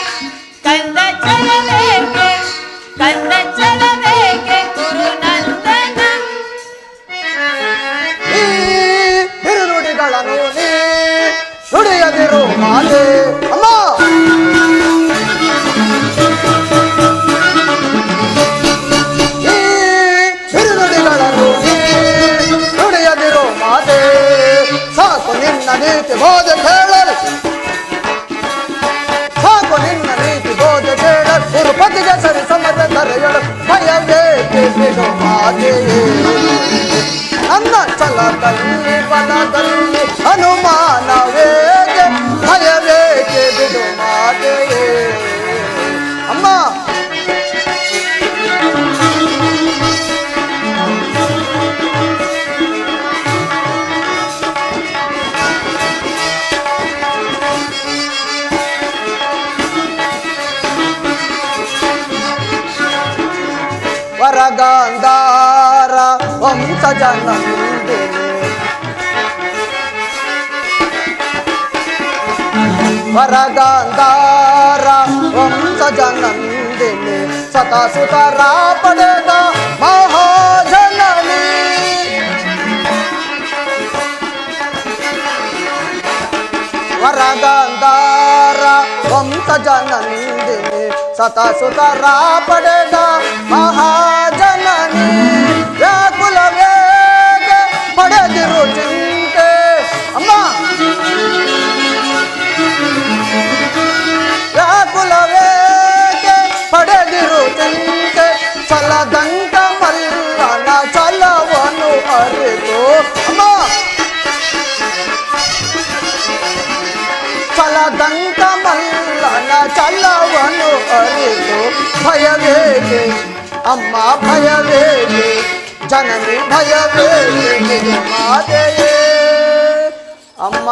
ಕಂದ, ಛಲವೇಕೆ ಕಂದ, ಛಲವೇಕೆ ಕುರುನಂದನ. ಈ ಬಿರುನುಡಿಗಳನ್ನು ನೀ ನುಡಿಯದಿರು ಮಾತೆ. ಅಮ್ಮ, ಈ ಬಿರುನುಡಿಗಳನ್ನು ನೀ ನುಡಿಯದಿರು ಮಾತೆ. ಸಾಕು ನಿನ್ನ ನೀತಿ ಬೋಧೆ ಕೇಳಲು, ಸಾಕು ನಿನ್ನ ನೀತಿ ಬೋಧೆ ಕೇಳಲು. ಗುರುಪತಿಗೆ ಸರಿ ಸಮರ ಕರೆಯಲು ಭಯವೇಕೆ ಬಿಡು ಮಾತೆಯೇ. ನನ್ನ ಛಲದಲ್ಲಿ ಬಲದಲ್ಲಿ ಅನುಮಾನವೇಕೆ, ಭಯವೇಕೆ ಬಿಡು ಮಾತೆಯೇ. ಅಮ್ಮ, ವರಗಾಂಧಾರ ವಂಶಜ ನಂದಿನಿ, ವರಗಾಂಧಾರ ವಂಶಜ ನಂದಿನಿ. ಸತಸುತರ ಪಡೆದ ಮಹಾಜನನಿ. ವರಗಾಂಧಾರ ವಂಶಜ ನಂದಿನಿ. ಸತಸುತರ ಪಡೆದ ಮಹಾಜನನಿ. ವ್ಯಾಕುಲವೇಗೆ ಪಡೆದಿರು ಚಿಂತೆ. ಅಮ್ಮ, ವ್ಯಾಕುಲವೇಗೆ ಪಡೆದಿರು ಚಿಂತೆ. ಛಲದಂಕ ಮಲ್ಲನ ಛಲವನ್ನು ಅರಿತು. ಅಮ್ಮ, ಛಲದಂಕ ಮಲ್ಲನ ಛಲವನ್ನು ಅರಿತು. ಭಯವೇಕೆ ಅಮ್ಮ, ಭಯವೇಕೆ ಜನನಿ, ಭಯವೇಕೆ ಮಾತೆಯೇ. ಅಮ್ಮ,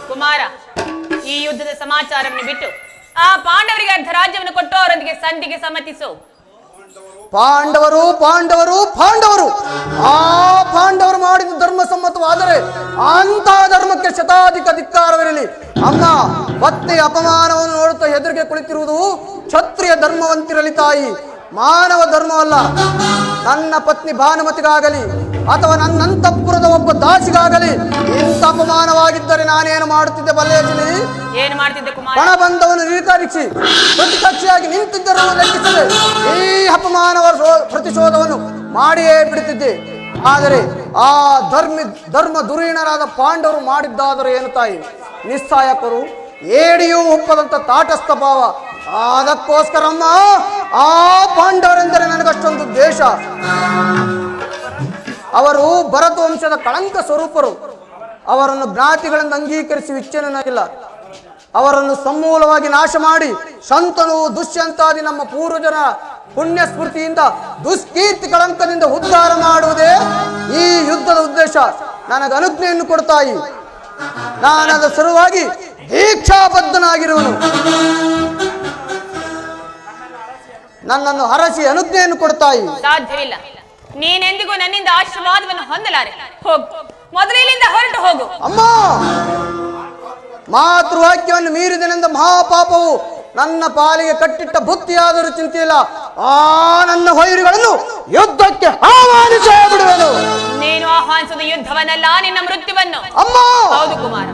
ಕುಮಾರ, ಈ ಯುದ್ಧದ ಸಮಾಚಾರವನ್ನು ಬಿಟ್ಟು ಆ ಪಾಂಡವರಿಗೆ ಅರ್ಧ ರಾಜ್ಯವನ್ನು ಕೊಟ್ಟು ಅವರೊಂದಿಗೆ ಸಂಧಿಗೆ ಸಮ್ಮತಿಸು. ಪಾಂಡವರು ಪಾಂಡವರು ಪಾಂಡವರು ಆ ಪಾಂಡವರು ಮಾಡಿದ ಧರ್ಮ ಸಮ್ಮತವಾದರೆ ಅಂತ ಧರ್ಮಕ್ಕೆ ಶತಾಧಿಕ ಧಿಕ್ಕಾರವಿರಲಿ. ಅಮ್ಮ, ಮತ್ತೆ ಅಪಮಾನವನ್ನು ನೋಡುತ್ತಾ ಎದುರಿಗೆ ಕುಳಿತಿರುವುದು ಕ್ಷತ್ರಿಯ ಧರ್ಮವಂತಿರಲಿ ತಾಯಿ, ಮಾನವ ಧರ್ಮವಲ್ಲ. ನನ್ನ ಪತ್ನಿ ಭಾನುಮತಿಗಾಗಲಿ ಅಥವಾ ನನ್ನಂತಃಪುರದ ಒಬ್ಬ ದಾಸಿಗಾಗಲಿ ಇಂಥ ಅಪಮಾನವಾಗಿದ್ದರೆ ನಾನೇನು ಮಾಡುತ್ತಿದ್ದೆ ಬಲ್ಲೆಯಲಿ? ಏನು ಮಾಡ್ತಿದ್ದೆ ಕುಮಾರ? ಪಣ ಬಂದವನ್ನು ನಿರಾಕರಿಸಿ ಪ್ರತಿಪಕ್ಷಿಯಾಗಿ ನಿಂತಿದ್ದರನ್ನು ಲೆಕ್ಕಿಸದೆ ಈ ಅಪಮಾನವ ಪ್ರತಿಶೋಧವನ್ನು ಮಾಡಿಯೇ ಬಿಡುತ್ತಿದ್ದೆ. ಆದರೆ ಆ ಧರ್ಮ ಧುರೀಣರಾದ ಪಾಂಡವರು ಮಾಡಿದ್ದಾದರೂ ಏನು ತಾಯಿ? ನಿಸ್ಸಾಯಕರು, ಏಡಿಯೂ ಒಪ್ಪದಂತ ತಾಟಸ್ಥ ಭಾವ. ಅದಕ್ಕೋಸ್ಕರಮ್ಮ ಆ ಪಾಂಡವರೆಂದರೆ ನನಗಷ್ಟೊಂದು ದ್ವೇಷ. ಅವರು ಭರತ ವಂಶದ ಕಳಂಕ ಸ್ವರೂಪರು. ಅವರನ್ನು ಜ್ಞಾತಿಗಳಿಂದ ಅಂಗೀಕರಿಸಿ ವಿಚ್ಛೇದನವಿಲ್ಲ. ಅವರನ್ನು ಸಮೂಲವಾಗಿ ನಾಶ ಮಾಡಿ ಶಂತನು ದುಷ್ಯಂತಾದಿ ನಮ್ಮ ಪೂರ್ವಜರ ಪುಣ್ಯ ಸ್ಮೃತಿಯಿಂದ ದುಷ್ಕೀರ್ತಿ ಕಳಂಕದಿಂದ ಉದ್ಧಾರ ಮಾಡುವುದೇ ಈ ಯುದ್ಧದ ಉದ್ದೇಶ. ನನಗೆ ಅನುಜ್ಞೆಯನ್ನು ಕೊಡ್ತಾಯಿ. ನಾನದ ಸಲುವಾಗಿ ದೀಕ್ಷಾಬದ್ಧನಾಗಿರುವನು. ನನ್ನನ್ನು ಹರಸಿ ಅನುಜ್ಞೆಯನ್ನು ಕೊಡ್ತಾಯಿ. ಸಾಧ್ಯವಿಲ್ಲ. ನೀನೆಂದಿಗೂ ನನ್ನಿಂದ ಆಶೀರ್ವಾದವನ್ನು ಹೊಂದಲಾರೆ. ಹೋಗು, ಮೊದಲು ಇಲ್ಲಿಂದ ಹೊರಟು ಹೋಗು. ಅಮ್ಮ, ಮಾತೃವಾಕ್ಯವನ್ನು ಮೀರಿದನೆಂದ ಮಹಾಪಾಪವು ನನ್ನ ಪಾಲಿಗೆ ಕಟ್ಟಿಟ್ಟ ಬುತ್ತಿಯಾದರೂ ಚಿಂತೆಯಿಲ್ಲ. ಆ ನನ್ನ ಹೊಯ್ರಿಗಳನ್ನು ಯುದ್ಧಕ್ಕೆ ಆಹ್ವಾನಿಸೇ ಬಿಡುವೆನು. ನೀನು ಆಹ್ವಾನಿಸುವುದು ಯುದ್ಧವನ್ನಲ್ಲ, ನಿನ್ನ ಮೃತ್ಯುವನ್ನು. ಅಮ್ಮ, ಹೌದು ಕುಮಾರ.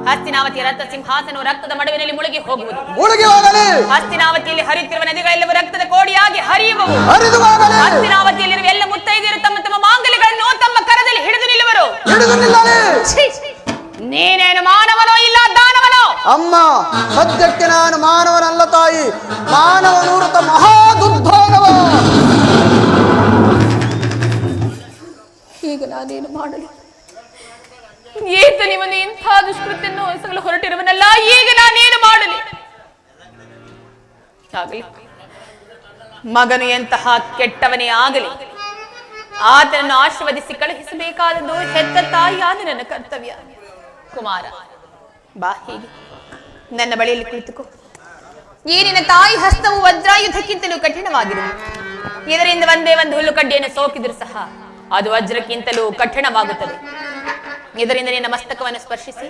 ಹಸ್ತಿನಾವತಿಯ ರಕ್ತ ಸಿಂಹಾಸನವು ರಕ್ತದ ಮಡುವಿನಲ್ಲಿ ಮುಳುಗಿ ಹೋಗುವುದು. ಮುಳುಗಿ ಹೋಗಲಿ. ಹಸ್ತಿನಾವತಿಯಲ್ಲಿ ಹರಿಯುತ್ತಿರುವ ನದಿಗಳೆಲ್ಲವೂ ರಕ್ತದ ಕೋಡಿಯಾಗಿ ಹರಿಯುವವು. ಹರಿದು ಹೋಗಲಿ. ಹಸ್ತಿನಾವತಿಯಲ್ಲಿರುವ ಎಲ್ಲ ಮುತ್ತೈದೆಯರು ತಮ್ಮ ತಮ್ಮ ಮಾಂಗಲ್ಯಗಳನ್ನು ತಮ್ಮ ಕರದಲ್ಲಿ ಹಿಡಿದು ನಿಲ್ಲುವರು. ಹಿಡಿದು ನಿಲ್ಲಲಿ. ನೀನೇನು ಮಾನವನೋ ಇಲ್ಲ ದಾನವನೋ? ಅಮ್ಮ, ಸದ್ಯಕ್ಕೆ ನಾನು ಮಾನವನಲ್ಲ ತಾಯಿ. ಮಾನವನೂರುತ ಮಹಾದುರ್ಧೋಗವ. ಈಗ ನಾನೇನು ಮಾಡಲಿ? ಏತ ನಿಮ್ಮನ್ನು ಇಂಥ ದುಷ್ಕೃತ್ಯನ್ನು ಹೊಸಗಲು ಹೊರಟಿರುವನಲ್ಲ, ಈಗ ನಾನೇನು ಮಾಡಲಿ? ಆಗಲಿ, ಮಗನು ಎಂತಹ ಕೆಟ್ಟವನೇ ಆಗಲಿ, ಆತನನ್ನು ಆಶೀರ್ವದಿಸಿ ಕಳುಹಿಸಬೇಕಾದದ್ದು ಹೆತ್ತ ತಾಯಿಯಾದ ನನ್ನ ಕರ್ತವ್ಯ. ಕುಮಾರ, ಬಾ, ಹೀಗೆ ನನ್ನ ಬಳಿಯಲ್ಲಿ ಕುಳಿತುಕೋ. ಈ ನಿನ್ನ ತಾಯಿ ಹಸ್ತವು ವಜ್ರಾಯುಧಕ್ಕಿಂತಲೂ ಕಠಿಣವಾಗಿರುವುದು. ಇದರಿಂದ ಒಂದೇ ಒಂದು ಹುಲ್ಲು ಕಡ್ಡಿಯನ್ನು ಸೋಕಿದರೂ ಸಹ ಅದು ವಜ್ರಕ್ಕಿಂತಲೂ ಕಠಿಣವಾಗುತ್ತದೆ. ಇದರಿಂದ ನಿನ್ನ ಮಸ್ತಕವನ್ನು ಸ್ಪರ್ಶಿಸಿ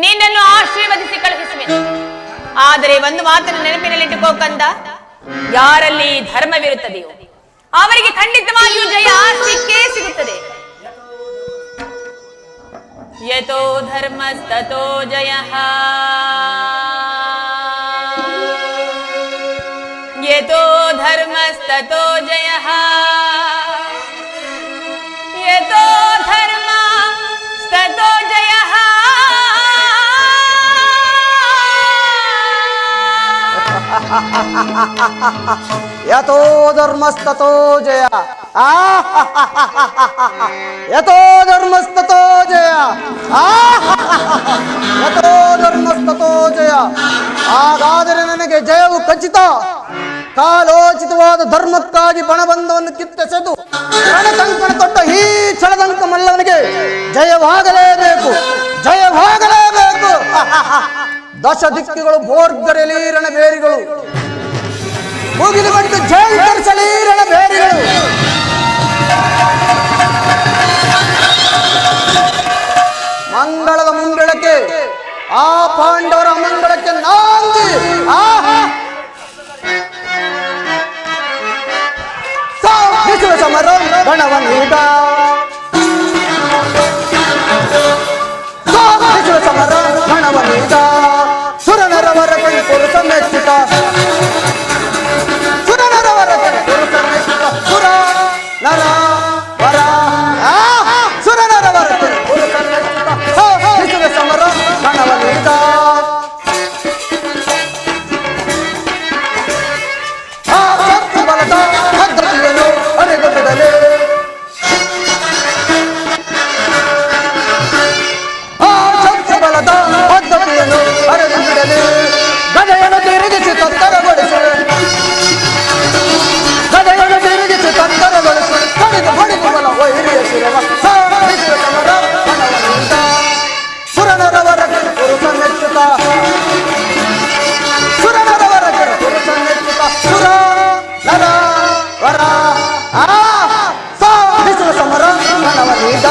ನಿನ್ನನ್ನು ಆಶೀರ್ವದಿಸಿ ಕಳುಹಿಸುವೆನು. ಆದರೆ ಒಂದು ಮಾತನ್ನು ನೆನಪಿನಲ್ಲಿಟ್ಟುಕೋ ಕಂದ, ಯಾರಲ್ಲಿ ಧರ್ಮವಿರುತ್ತದೆಯೋ ಅವರಿಗೆ ಖಂಡಿತವಾಗಿಯೂ ಜಯ ಸಿಕ್ಕೇ ಸಿಗುತ್ತದೆ. ಯತೋ ಧರ್ಮಸ್ತತೋ ಜಯಃ, ಯತೋ ಧರ್ಮಸ್ತತೋ ಜಯಃ, ಯತೋ ಧರ್ಮಸ್ತತೋ ಜಯಃ. ಯತೋ ಧರ್ಮಸ್ತತೋ ಜಯ. ಯತೋ ಧರ್ಮಸ್ತತೋ ಜಯ. ಯತೋ ಧರ್ಮಸ್ತತೋ ಜಯ. ಹಾಗಾದರೆ ನನಗೆ ಜಯವು ಖಚಿತ. ಕಾಲೋಚಿತವಾದ ಧರ್ಮಕ್ಕಾಗಿ ಬಣಬಂಧವನ್ನು ಕಿತ್ತೆಸೆದು ರಣಕಂಕಣ ತೊಟ್ಟ ಈ ಛಳದಂಕ ಮಲ್ಲವನಿಗೆ ಜಯವಾಗಲೇಬೇಕು, ಜಯವಾಗಲೇಬೇಕು. ದಶ ದಿಕ್ಕುಗಳು ಭೋರ್ಗರೆಲಿ ರಣಬೇರಿಗಳು, ಮುಗಿಲು ಬಂದು ಜಯಂಕರಿಸಲಿ ರಣಬೇರಿಗಳು. ಮಂಗಳದ ಮುಂಬೆಳಕೆ ಆ ಪಾಂಡವರ ಮಂಗಳಕ್ಕೆ ನಾಂದಿ. ವಿಶ್ವ ಸಮರ ಗಣವನೀಗ, ವಿಶ್ವ ಸಮರ ಗಣವನೀಗ. ಸುರನರವರ ಕೈ ಪುರುಷ ಮೆಚ್ಚಿತ, ಸುರನರವರ ಕೈ ಪುರುಷ ಮೆಚ್ಚಿತ. ಸುರ ನರ ವರ, ಸುರನರವರ ಕೈ ಪುರುಷ ಮೆಚ್ಚಿತ. ವಿಶ್ವ ಸಮರ ಗಣವನೀಗ. ಬಲದ ಪದ್ಧತಿಯನ್ನು ಅರಿಗೊಟ್ಟದಲ್ಲಿ ಬಲದ ಪದ್ಧತಿಯನ್ನು ಅರಿಗೊಟ್ಟದಲ್ಲಿ ಗದೆಯನ್ನು ತಿರುಗಿಸಿ ತತ್ತರಗೊಳಿಸಿ, ಗದೆಯನ್ನು ತಿರುಗಿಸಿ ತತ್ತರಗೊಳಿಸಿ ಹೊಡೆದು ಹೊಡೆದು ಬಲ ವೈರಿಯ ಶಿರವ. ಸುರನರವರ ಪುರುಷ ಮೆಚ್ಚುತ್ತ, ಸುರನರವರ ಪುರುಷ ಮೆಚ್ಚುತ್ತ. ಸುರ ನರ ವರ, ವಿಶ್ವ ಸಮರ ಗಣವನೀಗ.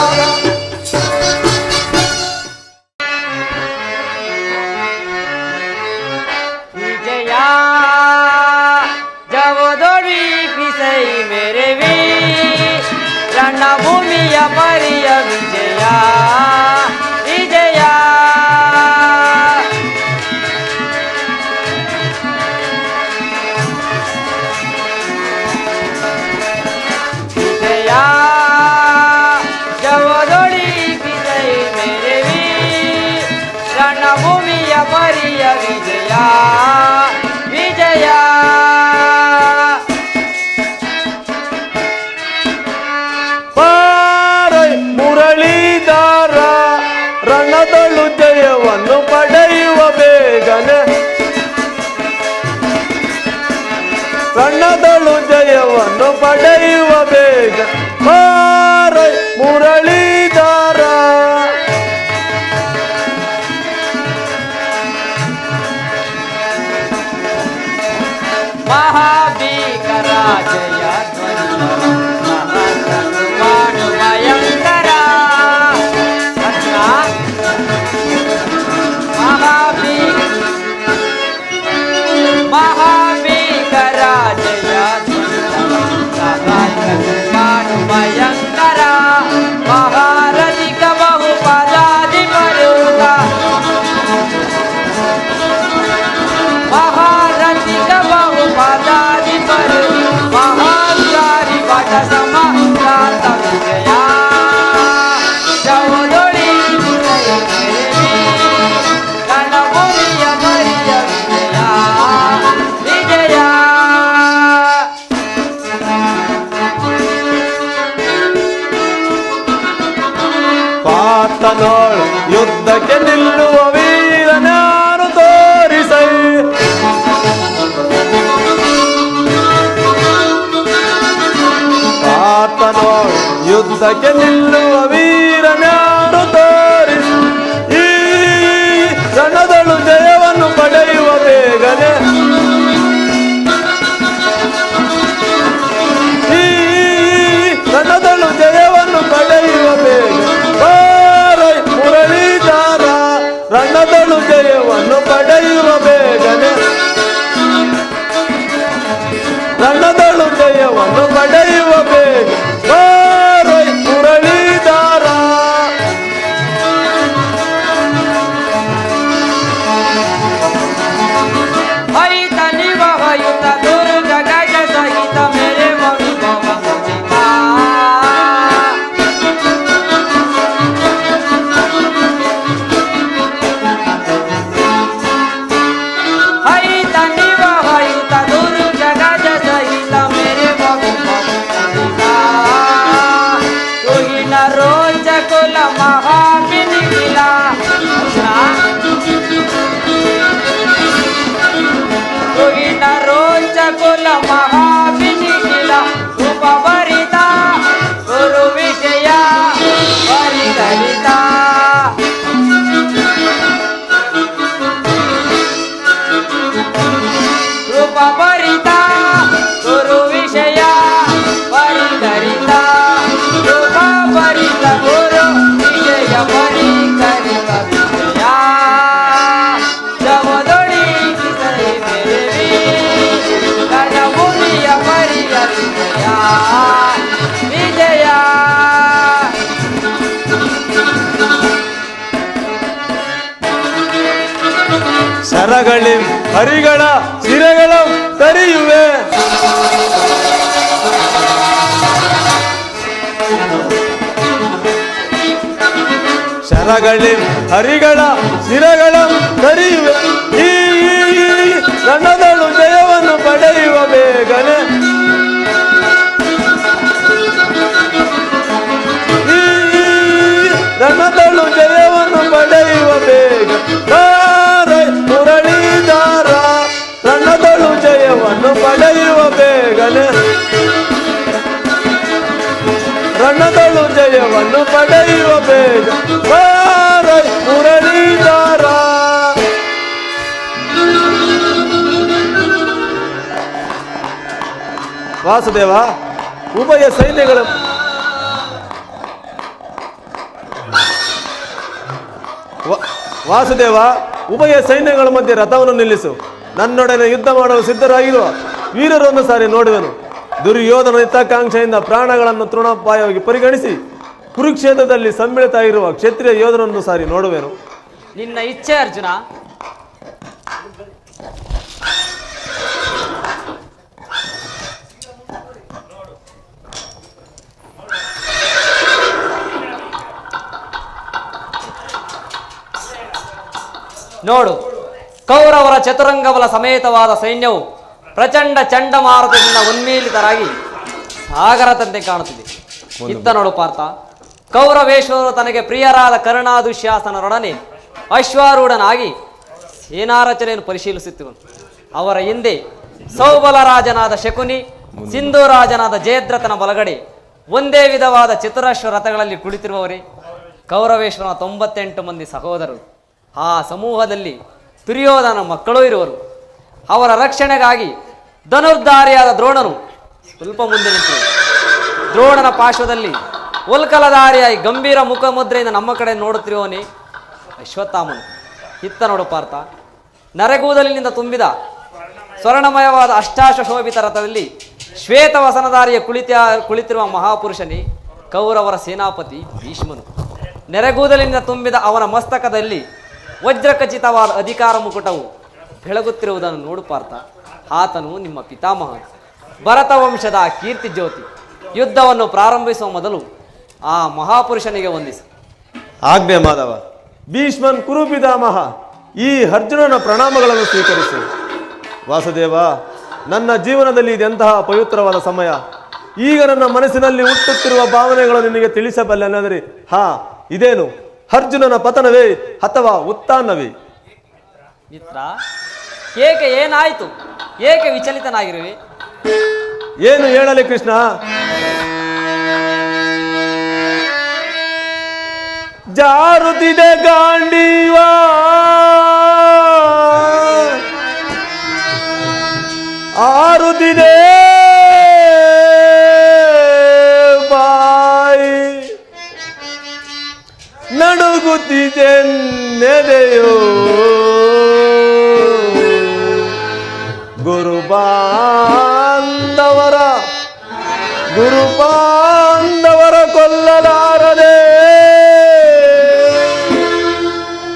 विजया जवदोड़ी पिसई मेरे वीर, रणभूमिಯ ಪರಿಯ ವಿಜಯ ವಿಜಯ. ವಿಜಯ ಜವದೋड़ी पिसई मेरे वीर, रणभूमि ವಿಜಯ ಪಾರೈ ಮುರಳೀಧರ ರಣದಳು ಜಯವನ್ನು ಪಡೆಯುವ ಬೇಗನೆ ರಣದಳು ಜಯವನ್ನು ಪಡೆಯುವ ಬೇಗ ಪಾರೈ ಮುರಳೀಧರ ಮಹಾಭೀಕರ ಜಯ ಧ್ವನಿ ಭಯಂಕರ ಮಹಾಭೀಕರ ಜಯ ಭಯಂಕರ ಮಹಾರಥಿಕ ಬಹುಪದಾಧಿಪರುಗ ಮಹಾರಥಿಕ ಬಹುಪದಾಧಿಪರು ಮಹಾಚಾರಿ ಭಟ ಸಮಾತ ವಿಜಯ ಜವದೊಳಿ ರಣಭೂಮಿಯ ಮರಿಯ ವಿಜಯ ಪಾತನೋಳ್ ಯುದ್ಧಕ್ಕೆ ನಿಲ್ಲುವ ವೀರನಾರು ತೋರಿಸೈ ಪಾತನೋಳ್ ಯುದ್ಧಕ್ಕೆ ನಿಲ್ಲುವ ವೀರನಾರು ತೋರಿಸಿ ಈ ರಣದಳು ಜಯವನ್ನು ಪಡೆಯುವ ಬೇಗನೆ ಈ ರಣದಳು ಜಯವನ್ನು ಪಡೆಯುವ ಬೇಗ ಪಾರೈ ಮುರಳೀಧರ ರಣದಳು ಜಯವನ್ನು ಪಡೆಯುವ ಬೇಗನೆ ರಣದಳು ಜಯವನ್ನು ಪಡೆಯುವ ಬೇಗ ಪಾರೈ ಮುರಳೀಧರ ಹರಿತ ನಿವಹಯುತ ದುರ್ಗ ಗಜ ಸಹಿತ ಮೇರೆ ವೈಭವ ಮುದಿತ ಹರಿತ ನಿವಹಯುತ ದುರ್ಗ ಗಜ ಸಹಿತ ಮೇರೆ ವೈಭವ ಮುದಿತ ತುಹಿನ ರೋಚ ಕುಲ ಮಹಾಬಿನಿಗಿಲ ತುಹಿನ ರೋಚ ಕುಲ ಮಹಾಬಿನಿಗಿಲ ಉಪವರಿತ ಗುರು ವಿಷಯ ಪರಿಗಣಿತ ರೂಪಭರಿತ ಗುರು ವಿಷಯ ಪರಿಗಣಿತ ರೂಪಭರಿತ ಗುರು ವಿಷಯ ಪರಿಗಣಿತ ವಿಷಯ ಜವದೊಳಿ ಕಿಸೈ ಮೇರಿ ರಣಭೂಮಿಯ ಪರಿಯ ವಿಜಯ ವಿಜಯ ಶರಗಳಿಂ ಹರಿಗಳ ಶಿರಗಳ ತರಿಯುವೆ ಶರಗಳಿಂ ಹರಿಗಳ ಶಿರಗಳ ತರಿಯುವೆ ಈ ರಣದಳು ಜಯವನ್ನು ಪಡೆಯುವ ಬೇಗನೆ ಈ ರಣದಳು ಜಯವನ್ನು ಪಡೆಯುವ ಬೇಗ ಪಾರೈ ಮುರಳೀಧರ ರಣದಳು ಜಯವನ್ನು ಪಡೆಯುವ ಬೇಗನೆ ರಣದಳು ಜಯವನ್ನು ಪಡೆಯುವ ಬೇಗ ಪಾರೈ ಮುರಳೀಧರ ವಾಸುದೇವ ಉಭಯ ಸೈನ್ಯಗಳ ವಾಸುದೇವ ಉಭಯ ಸೈನ್ಯಗಳ ಮಧ್ಯೆ ರಥವನ್ನು ನಿಲ್ಲಿಸು ನನ್ನೊಡನೆ ಯುದ್ಧ ಮಾಡಲು ಸಿದ್ಧರಾಗಿರುವ ವೀರರನ್ನು ಸಾರಿ ನೋಡುವೆನು ದುರ್ಯೋಧನ ಹಿತಾಕಾಂಕ್ಷೆಯಿಂದ ಪ್ರಾಣಗಳನ್ನು ತೃಣೋಪಾಯವಾಗಿ ಪರಿಗಣಿಸಿ ಕುರುಕ್ಷೇತ್ರದಲ್ಲಿ ಸಮ್ಮಿಳಿತ ಇರುವ ಕ್ಷತ್ರಿಯ ಯೋಧನನ್ನು ಸಾರಿ ನೋಡುವೆನು ನಿನ್ನ ಇಚ್ಛೆ ಅರ್ಜುನ ನೋಡು ಕೌರವರ ಚತುರಂಗಬಲ ಸಮೇತವಾದ ಸೈನ್ಯವು ಪ್ರಚಂಡ ಚಂಡಮಾರುತದಿಂದ ಉನ್ಮೀಲಿತರಾಗಿ ಸಾಗರದಂತೆ ಕಾಣುತ್ತಿದೆ. ಇತ್ತ ನೋಡು ಪಾರ್ಥ, ಕೌರವೇಶ್ವರರು ತನಗೆ ಪ್ರಿಯರಾದ ಕರ್ಣಾದುಶ್ಯಾಸನರೊಡನೆ ಅಶ್ವಾರೂಢನಾಗಿ ಸೇನಾರಚನೆಯನ್ನು ಪರಿಶೀಲಿಸುತ್ತಿರುವನು. ಅವರ ಹಿಂದೆ ಸೌಬಲರಾಜನಾದ ಶಕುನಿ, ಸಿಂಧೂರಾಜನಾದ ಜಯದ್ರಥನ ಬಲಗಡೆ ಒಂದೇ ವಿಧವಾದ ಚತುರಾಶ್ವ ರಥಗಳಲ್ಲಿ ಕುಳಿತಿರುವವರೇ ಕೌರವೇಶ್ವರನ 98 ಮಂದಿ ಸಹೋದರರು. ಆ ಸಮೂಹದಲ್ಲಿ ದುರ್ಯೋಧನ ಮಕ್ಕಳೂ ಇರುವರು. ಅವರ ರಕ್ಷಣೆಗಾಗಿ ಧನುರ್ಧಾರಿಯಾದ ದ್ರೋಣನು ಸ್ವಲ್ಪ ಮುಂದೆ ನಿಂತರು. ದ್ರೋಣನ ಪಾರ್ಶ್ವದಲ್ಲಿ ಉಲ್ಕಲಧಾರಿಯಾಗಿ ಗಂಭೀರ ಮುಖಮುದ್ರೆಯಿಂದ ನಮ್ಮ ಕಡೆ ನೋಡುತ್ತಿರುವವನೇ ಅಶ್ವತ್ಥಾಮನು. ಇತ್ತ ನೋಡು ಪಾರ್ಥ, ನರೆಗೂದಲಿನಿಂದ ತುಂಬಿದ ಸ್ವರ್ಣಮಯವಾದ ಅಷ್ಟಾಶೋಭಿತ ರಥದಲ್ಲಿ ಶ್ವೇತವಸನಧಾರಿಯ ಕುಳಿತಿರುವ ಮಹಾಪುರುಷನೇ ಕೌರವರ ಸೇನಾಪತಿ ಭೀಷ್ಮನು. ನೆರೆಗೂದಲಿನಿಂದ ತುಂಬಿದ ಅವನ ಮಸ್ತಕದಲ್ಲಿ ವಜ್ರಖಚಿತವಾದ ಅಧಿಕಾರ ಮುಕುಟವು ಬೆಳಗುತ್ತಿರುವುದನ್ನು ನೋಡು ಪಾರ್ಥ. ಆತನು ನಿಮ್ಮ ಪಿತಾಮಹ ಭರತ ವಂಶದ ಕೀರ್ತಿ ಜ್ಯೋತಿ. ಯುದ್ಧವನ್ನು ಪ್ರಾರಂಭಿಸುವ ಮೊದಲು ಆ ಮಹಾಪುರುಷನಿಗೆ ವಂದಿಸು. ಆಜ್ಞೆ ಮಾಧವ. ಭೀಷ್ಮನ್ ಕುರು ಪಿತಾಮಹ, ಈ ಅರ್ಜುನನ ಪ್ರಣಾಮಗಳನ್ನು ಸ್ವೀಕರಿಸಿ. ವಾಸುದೇವ, ನನ್ನ ಜೀವನದಲ್ಲಿ ಇದೆಂತಹ ಪವಿತ್ರವಾದ ಸಮಯ. ಈಗ ನನ್ನ ಮನಸ್ಸಿನಲ್ಲಿ ಹುಟ್ಟುತ್ತಿರುವ ಭಾವನೆಗಳು ನಿನಗೆ ತಿಳಿಸಬಲ್ಲೆ ಅನ್ನೋದ್ರಿ. ಹಾ, ಇದೇನು ಅರ್ಜುನನ ಪತನವೇ ಅಥವಾ ಉತ್ಥಾನವೇ? ಮಿತ್ರ, ಏಕೆ ಏನಾಯ್ತು? ಏಕೆ ವಿಚಲಿತನಾಗಿರುವೆ? ಏನು ಹೇಳಲಿ ಕೃಷ್ಣ? ಜಾರುತ್ತಿದೆ ಗಾಂಡೀವ, ಆರುತ್ತಿದೆ ಬಾಯಿ, ನಡುಗುತ್ತಿದೆ ನೆರೆಯೋ ಗುರುಬಾಂಧವರ ಕೊಲ್ಲಲಾರದೆ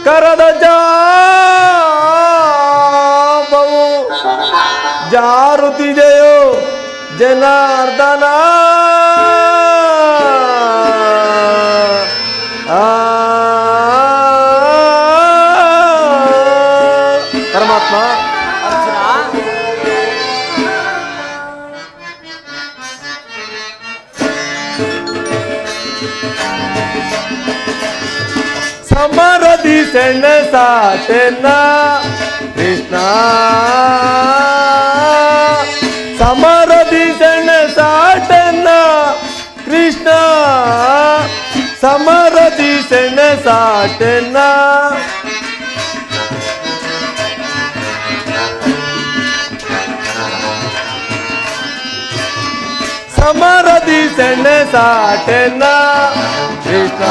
ಕರದ ಜಾಬವು ಜಾರುತ್ತಿದೆಯೋ ಜನಾರ್ದನ. ಪರಮಾತ್ಮ, ಅರ್ಜುನ, ಸಮರದಿ ಸೆಣಸಾಟೆನ್ನ ಕೃಷ್ಣ, ಸಮರದಿ ಸೆಣಸಾಟೆನ್ನ ಕೃಷ್ಣ, ಸಮರದಿ ಸೆಣಸಾಟೆನ್ನ. ಸಮರದಿ ಸೆಣಸಾಟೆನ್ನ ಕೃಷ್ಣ,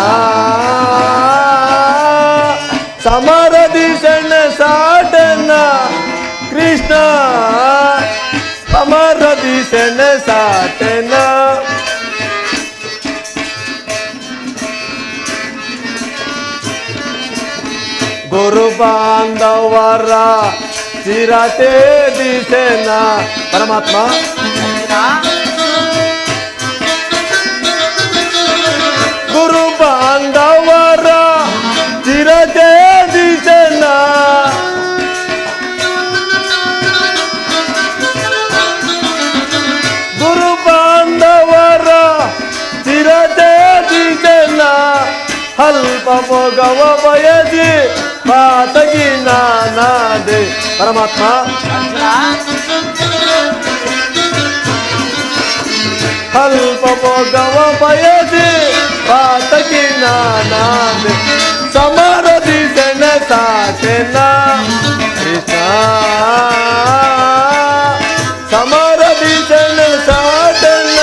ಸಮರದಿ ಸೆಣಸಾಟೆನ್ನ ಕೃಷ್ಣ, ಸಮರದಿ ಸೆಣಸಾಟೆನ್ನ. ಗುರು ಬಾಂಧವರ ಚಿರತೆ ದಿಸೆನ. ಪರಮಾತ್ಮ, ಗುರು ಬಾಂಧವರ ಚಿರತೆ ದಿಸೆನ. ಗುರು ಬಾಂಧವರ ಚಿರತೆ ದಿಸೆನ. ಅಲ್ಪ ಮೊಗವ ಬಯಸಿ ಪಾತಗಿ ನಾನಾದೆ. ಪರಮಾತ್ಮ, ಅಲ್ಪ ಮೊಗವ ಬಯಸಿ ಪಾತಗಿ ನಾನಾದೆ. ಸಮರದಿ ಸೆಣಸಾಟೆನ್ನ ಕೃಷ್ಣ, ಸಮರದಿ ಸೆಣಸಾಟೆನ್ನ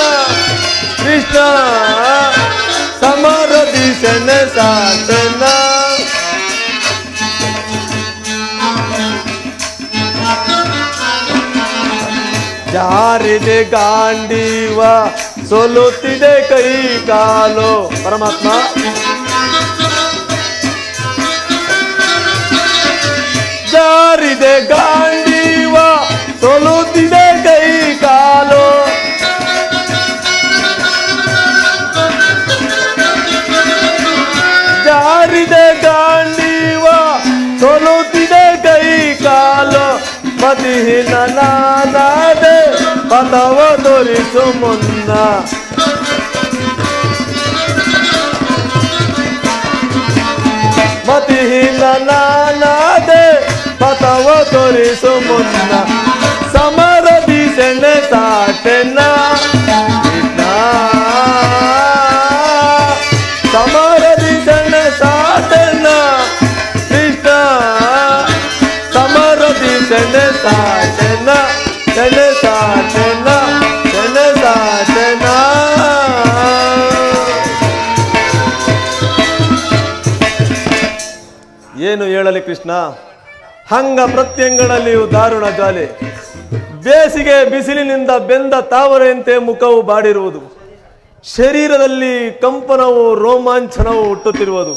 ಕೃಷ್ಣ, ಸಮರದಿ ಸೆಣಸಾಟೆನ್ನ. ಜಾರಿದೆ ಗಾಂಡೀವ, ಸೋಲುತ್ತಿದೆ ಕೈ ಕಾಲು. ಪರಮಾತ್ಮ, ಜಾರಿದೆ ಗಾಂಡೀವ, ಸೋಲುತ್ತಿದೆ ಕೈ ಕಾಲು. ಜಾರಿದೆ ಗಾಂಡೀವ, ಸೋಲುತ್ತಿದೆ ಕೈ ಕಾಲು. ಮತಿಹೀನ ನಾನಾದೆ ಪಥವ ತೋರಿಸು ಮುನ್ನ. ಮತಿಹೀನ ನಾನಾದೆ ಪಥವ ತೋರಿಸು ಮುನ್ನ. ಸಮರದಿ ಸೆಣೆ ಸಾಟೆನ ಸಮರದಿ ಸೆಣೆ ಸಾಟೆನ ಕೃಷ್ಣ. ಸಮರದಿ ಸೆಣೆ ಸಾಟೆನ ಸೆಣೆ ಸಾಟೆನ ಸೆಣೆ ಸಾಟೆನ. ಏನು ಹೇಳಲಿ ಕೃಷ್ಣ, ಹಂಗ ಪ್ರತ್ಯಂಗಳಲ್ಲಿಯೂ ದಾರುಣ ಜ್ವಾಲೆ. ಬೇಸಿಗೆ ಬಿಸಿಲಿನಿಂದ ಬೆಂದ ತಾವರೆಯಂತೆ ಮುಖವು ಬಾಡಿರುವುದು. ಶರೀರದಲ್ಲಿ ಕಂಪನವು ರೋಮಾಂಚನವು ಹುಟ್ಟುತ್ತಿರುವುದು.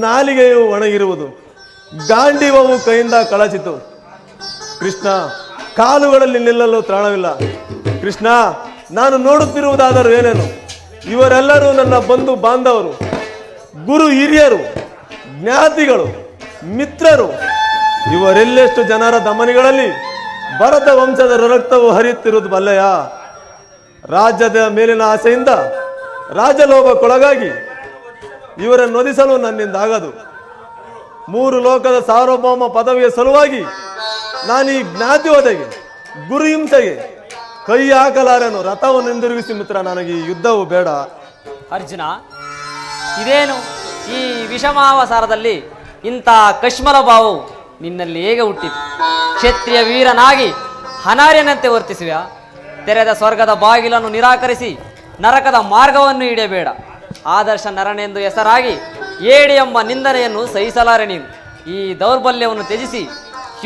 ನಾಲಿಗೆಯು ಒಣಗಿರುವುದು. ಗಾಂಡೀವವು ಕೈಯಿಂದ ಕಳಚಿತು. ಕೃಷ್ಣ, ಕಾಲುಗಳಲ್ಲಿ ನಿಲ್ಲಲು ತ್ರಾಣವಿಲ್ಲ. ಕೃಷ್ಣ, ನಾನು ನೋಡುತ್ತಿರುವುದಾದರೂ ಏನೇನು? ಇವರೆಲ್ಲರೂ ನನ್ನ ಬಂಧು ಬಾಂಧವರು, ಗುರು ಹಿರಿಯರು, ಜ್ಞಾತಿಗಳು, ಮಿತ್ರರು. ಇವರೆಲ್ಲೆಷ್ಟು ಜನರ ಧಮನಿಗಳಲ್ಲಿ ಭರತ ವಂಶದ ರಕ್ತವು ಹರಿಯುತ್ತಿರುವುದು ಬಲ್ಲೆಯ? ರಾಜ್ಯದ ಮೇಲಿನ ಆಸೆಯಿಂದ ರಾಜಲೋಭಕ್ಕೊಳಗಾಗಿ ಇವರನ್ನು ಒದಿಸಲು ನನ್ನಿಂದ ಆಗದು. 3 ಲೋಕದ ಸಾರ್ವಭೌಮ ಪದವಿಯ ಸಲುವಾಗಿ ನಾನು ಈ ಜ್ಞಾತಿ ಒದಗಿ ಗುರು ಹಿಂಸೆಗೆ ಕೈ ಹಾಕಲಾರೆನು. ರಥವನ್ನು ಹಿಂದಿರುಗಿಸಿ ಮಿತ್ರ, ನನಗೆ ಈ ಯುದ್ಧವು ಬೇಡ. ಅರ್ಜುನ, ಇದೇನು ಈ ವಿಷಮಾವಸಾರದಲ್ಲಿ ಇಂಥ ಕಶ್ಮಲ ಭಾವವು ನಿನ್ನಲ್ಲಿ ಹೇಗೆ ಹುಟ್ಟಿತು? ಕ್ಷತ್ರಿಯ ವೀರನಾಗಿ ಅನಾರ್ಯನಂತೆ ವರ್ತಿಸುವ. ತೆರೆದ ಸ್ವರ್ಗದ ಬಾಗಿಲನ್ನು ನಿರಾಕರಿಸಿ ನರಕದ ಮಾರ್ಗವನ್ನು ಹಿಡಿಯಬೇಡ. ಆದರ್ಶ ನರನೆಂದು ಹೆಸರಾಗಿ ಏಡಿ ಎಂಬ ನಿಂದನೆಯನ್ನು ಸಹಿಸಲಾರೆ ನೀನು. ಈ ದೌರ್ಬಲ್ಯವನ್ನು ತ್ಯಜಿಸಿ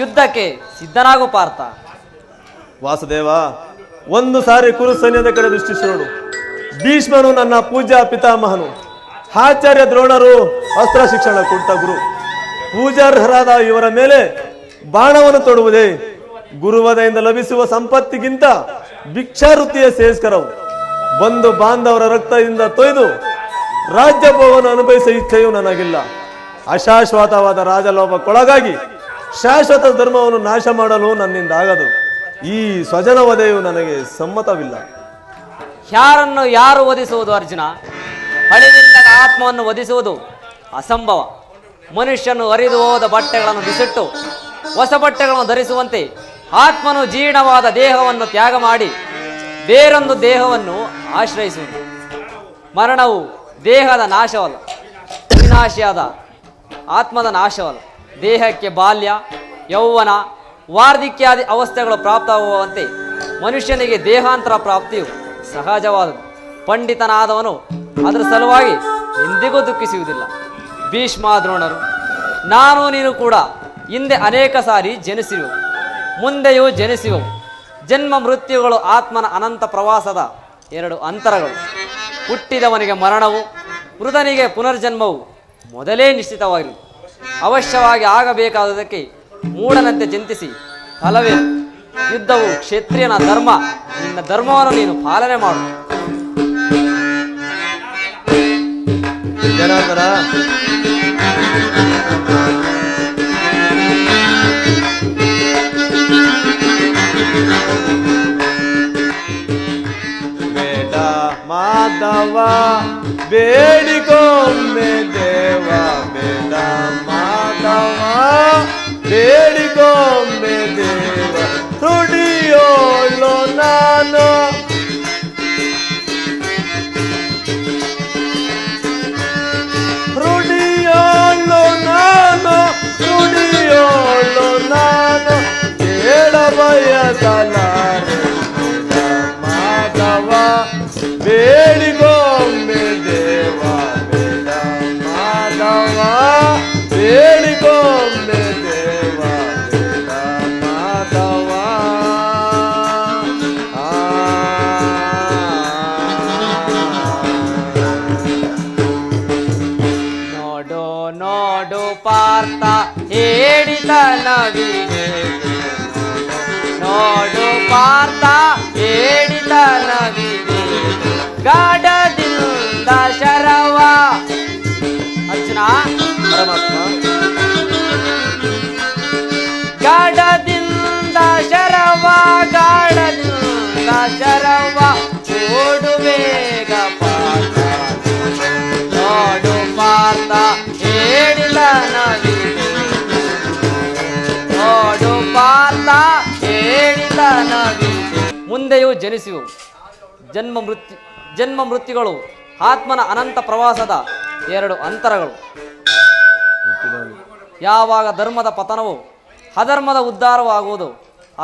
ಯುದ್ಧಕ್ಕೆ ಸಿದ್ಧನಾಗು ಪಾರ್ಥ. ವಾಸುದೇವ, ಒಂದು ಸಾರಿ ಕುರು ಸೈನ್ಯದ ಕಡೆ ದೃಷ್ಟಿಸಿ ನೋಡು. ಭೀಷ್ಮನು ನನ್ನ ಪೂಜಾ ಪಿತಾಮಹನು. ಆಚಾರ್ಯ ದ್ರೋಣರು ಅಸ್ತ್ರ ಶಿಕ್ಷಣ ಕೊಟ್ಟ ಗುರು. ಪೂಜಾರ್ಹರಾದ ಇವರ ಮೇಲೆ ಬಾಣವನ್ನು ತೊಡುವುದೇ ಗುರುವದೆಯಿಂದ ಲಭಿಸುವ ಸಂಪತ್ತಿಗಿಂತ ಭಿಕ್ಷಾವೃತ್ತಿಯ ಶ್ರೇಷ್ಠಕರವು. ಬಂಧು ಬಾಂಧವರ ರಕ್ತದಿಂದ ತೊಯ್ದು ರಾಜ್ಯಭೋಗವನ್ನು ಅನುಭವಿಸುವ ಇಚ್ಛೆಯೂ ನನಗಿಲ್ಲ. ಅಶಾಶ್ವತವಾದ ರಾಜಲೋಭಕ್ಕೊಳಗಾಗಿ ಶಾಶ್ವತ ಧರ್ಮವನ್ನು ನಾಶ ಮಾಡಲು ನನ್ನಿಂದ ಆಗದು. ಈ ಸ್ವಜನ ವಧೆಯು ನನಗೆ ಸಮ್ಮತವಿಲ್ಲ. ಯಾರನ್ನು ಯಾರು ವಧಿಸುವುದು ಅರ್ಜುನ? ಅಳಿವಿಲ್ಲದ ಆತ್ಮವನ್ನು ವಧಿಸುವುದು ಅಸಂಭವ. ಮನುಷ್ಯನು ಹರಿದು ಹೋದ ಬಟ್ಟೆಗಳನ್ನು ಬಿಸಿಟ್ಟು ಹೊಸ ಬಟ್ಟೆಗಳನ್ನು ಧರಿಸುವಂತೆ ಆತ್ಮನು ಜೀರ್ಣವಾದ ದೇಹವನ್ನು ತ್ಯಾಗ ಮಾಡಿ ಬೇರೊಂದು ದೇಹವನ್ನು ಆಶ್ರಯಿಸುವುದು. ಮರಣವು ದೇಹದ ನಾಶವಲ್ಲ, ವಿನಾಶಿಯಾದ ಆತ್ಮದ ನಾಶವಲ್ಲ. ದೇಹಕ್ಕೆ ಬಾಲ್ಯ, ಯೌವನ, ವಾರ್ಧಿಕ್ಯಾದಿ ಅವಸ್ಥೆಗಳು ಪ್ರಾಪ್ತವಾಗುವಂತೆ ಮನುಷ್ಯನಿಗೆ ದೇಹಾಂತರ ಪ್ರಾಪ್ತಿಯು ಸಹಜವಾದದು. ಪಂಡಿತನಾದವನು ಅದರ ಸಲುವಾಗಿ ಎಂದಿಗೂ ದುಃಖಿಸುವುದಿಲ್ಲ. ಭೀಷ್ಮ ದ್ರೋಣರು, ನಾನು ನೀನು ಕೂಡ ಹಿಂದೆ ಅನೇಕ ಸಾರಿ ಜನಿಸಿರುವು, ಮುಂದೆಯೂ ಜನಿಸುವವು. ಜನ್ಮ ಮೃತ್ಯುಗಳು ಆತ್ಮನ ಅನಂತ ಪ್ರವಾಸದ 2 ಅಂತರಗಳು. ಹುಟ್ಟಿದವನಿಗೆ ಮರಣವು, ಮೃತನಿಗೆ ಪುನರ್ಜನ್ಮವು ಮೊದಲೇ ನಿಶ್ಚಿತವಾಗಿರುವುದು. ಅವಶ್ಯವಾಗಿ ಆಗಬೇಕಾದುದಕ್ಕೆ ಮೂಢನಂತೆ ಚಿಂತಿಸಿ ಫಲವೇ. ಯುದ್ಧವು ಕ್ಷತ್ರಿಯನ ಧರ್ಮ. ನಿನ್ನ ಧರ್ಮವನ್ನು ನೀನು ಪಾಲನೆ ಮಾಡು. ಜನಾರ್ದನ, ಬೇಡ ಮಾಧವ ಬೇಡಿಕೊಮ್ಮೆ ದೇವ. ಬೇಡ ಮಾಧವ ಬೇಡಿಕೊಮ್ಮೆ ದೇವ. ನುಡಿಯೋಳು ನಾನು ನುಡಿಯೋಳು ನಾನು ಹೇಳಬಯಸಲಾರೆ. ಮಾಧವ ಬೇಡಿಗೊಮ್ಮೆ ದೇವ. ಬೇಡ ಮಾಧವ ಬೇಡಿಗೊಮ್ಮೆ ದೇವ. ಬೇಡ ಮಾಧವ. ನೋಡು ನೋಡು ಪಾರ್ಥ ಹೇಳಿತನವಿದೆ. ನೋಡು ಪಾರ್ಥ ಹೇಳಿತನವಿದೆ. ಗಾಢದಿಂದ ಶರವ. ಅರ್ಜುನ, ಪರಮಾತ್ಮ, ಗಾಢದಿಂದ ಬೇಗ ಪಾರ್ಥ ನೋಡು ಪಾರ್ಥ ಹೇಳಿದ ನವಿದೆ ನೋಡು ಪಾರ್ಥ ಹೇಳಿದ ನವಿದೆ ಮುಂದೆಯೂ ಜನಿಸುವು ಜನ್ಮ ಮೃತ್ಯುಗಳು ಆತ್ಮನ ಅನಂತ ಪ್ರವಾಸದ ಎರಡು ಅಂತರಗಳು. ಯಾವಾಗ ಧರ್ಮದ ಪತನವು ಅಧರ್ಮದ ಉದ್ಧಾರವೂ ಆಗುವುದು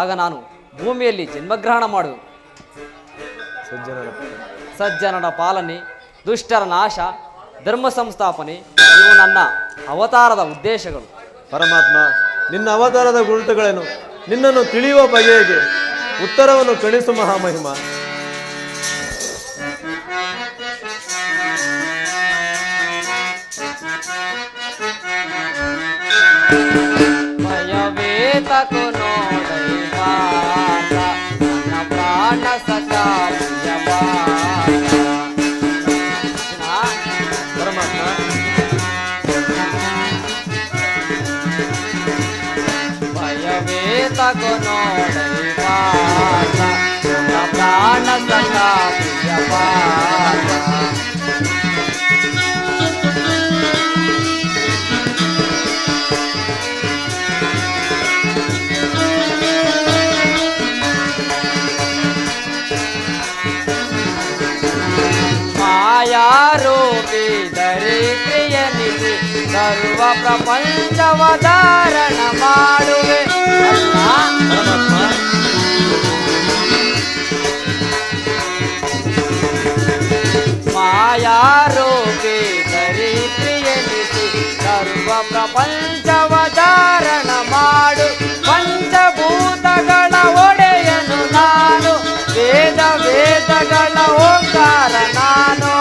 ಆಗ ನಾನು ಭೂಮಿಯಲ್ಲಿ ಜನ್ಮಗ್ರಹಣ ಮಾಡುವೆ. ಸಜ್ಜನರ ಪಾಲನೆ, ದುಷ್ಟರ ನಾಶ, ಧರ್ಮ ಸಂಸ್ಥಾಪನೆ ಇವು ನನ್ನ ಅವತಾರದ ಉದ್ದೇಶಗಳು. ಪರಮಾತ್ಮ, ನಿನ್ನ ಅವತಾರದ ಗುರುತುಗಳೇನು? ನಿನ್ನನ್ನು ತಿಳಿಯುವ ಬಗೆಗೆ ಉತ್ತರವನ್ನು ಕಣಿಸು ಮಹಾಮಹಿಮ. ಭಯವೇತಕು ನೋಡೈ ಪಾರ್ಥ ನನ್ನ ಪ್ರಾಣ ಸಖಾಯ ಪರಮಾತ್ಮ, ಭಯವೇತಕು ನೋಡೈ ಪಾರ್ಥ ನನ್ನ ಪ್ರಾಣ ಸಖಾಯ ಮಾಯಾರೂಪಿ ದರಿದ್ರಿಯನಿಸಿ ಸರ್ವ ಪ್ರಪಂಚವ ಧಾರಣ ಮಾಡುವೆ. ಮಾಯಾರೂಪಿ ದರಿದ್ರಿಯನಿಸಿ ಸರ್ವ ಪ್ರಪಂಚವ ಧಾರಣ ಮಾಡು. ಪಂಚಭೂತಗಳ ಒಡೆಯನು ನಾನು, ವೇದ ವೇದಗಳ ಓಂಕಾರ ನಾನು.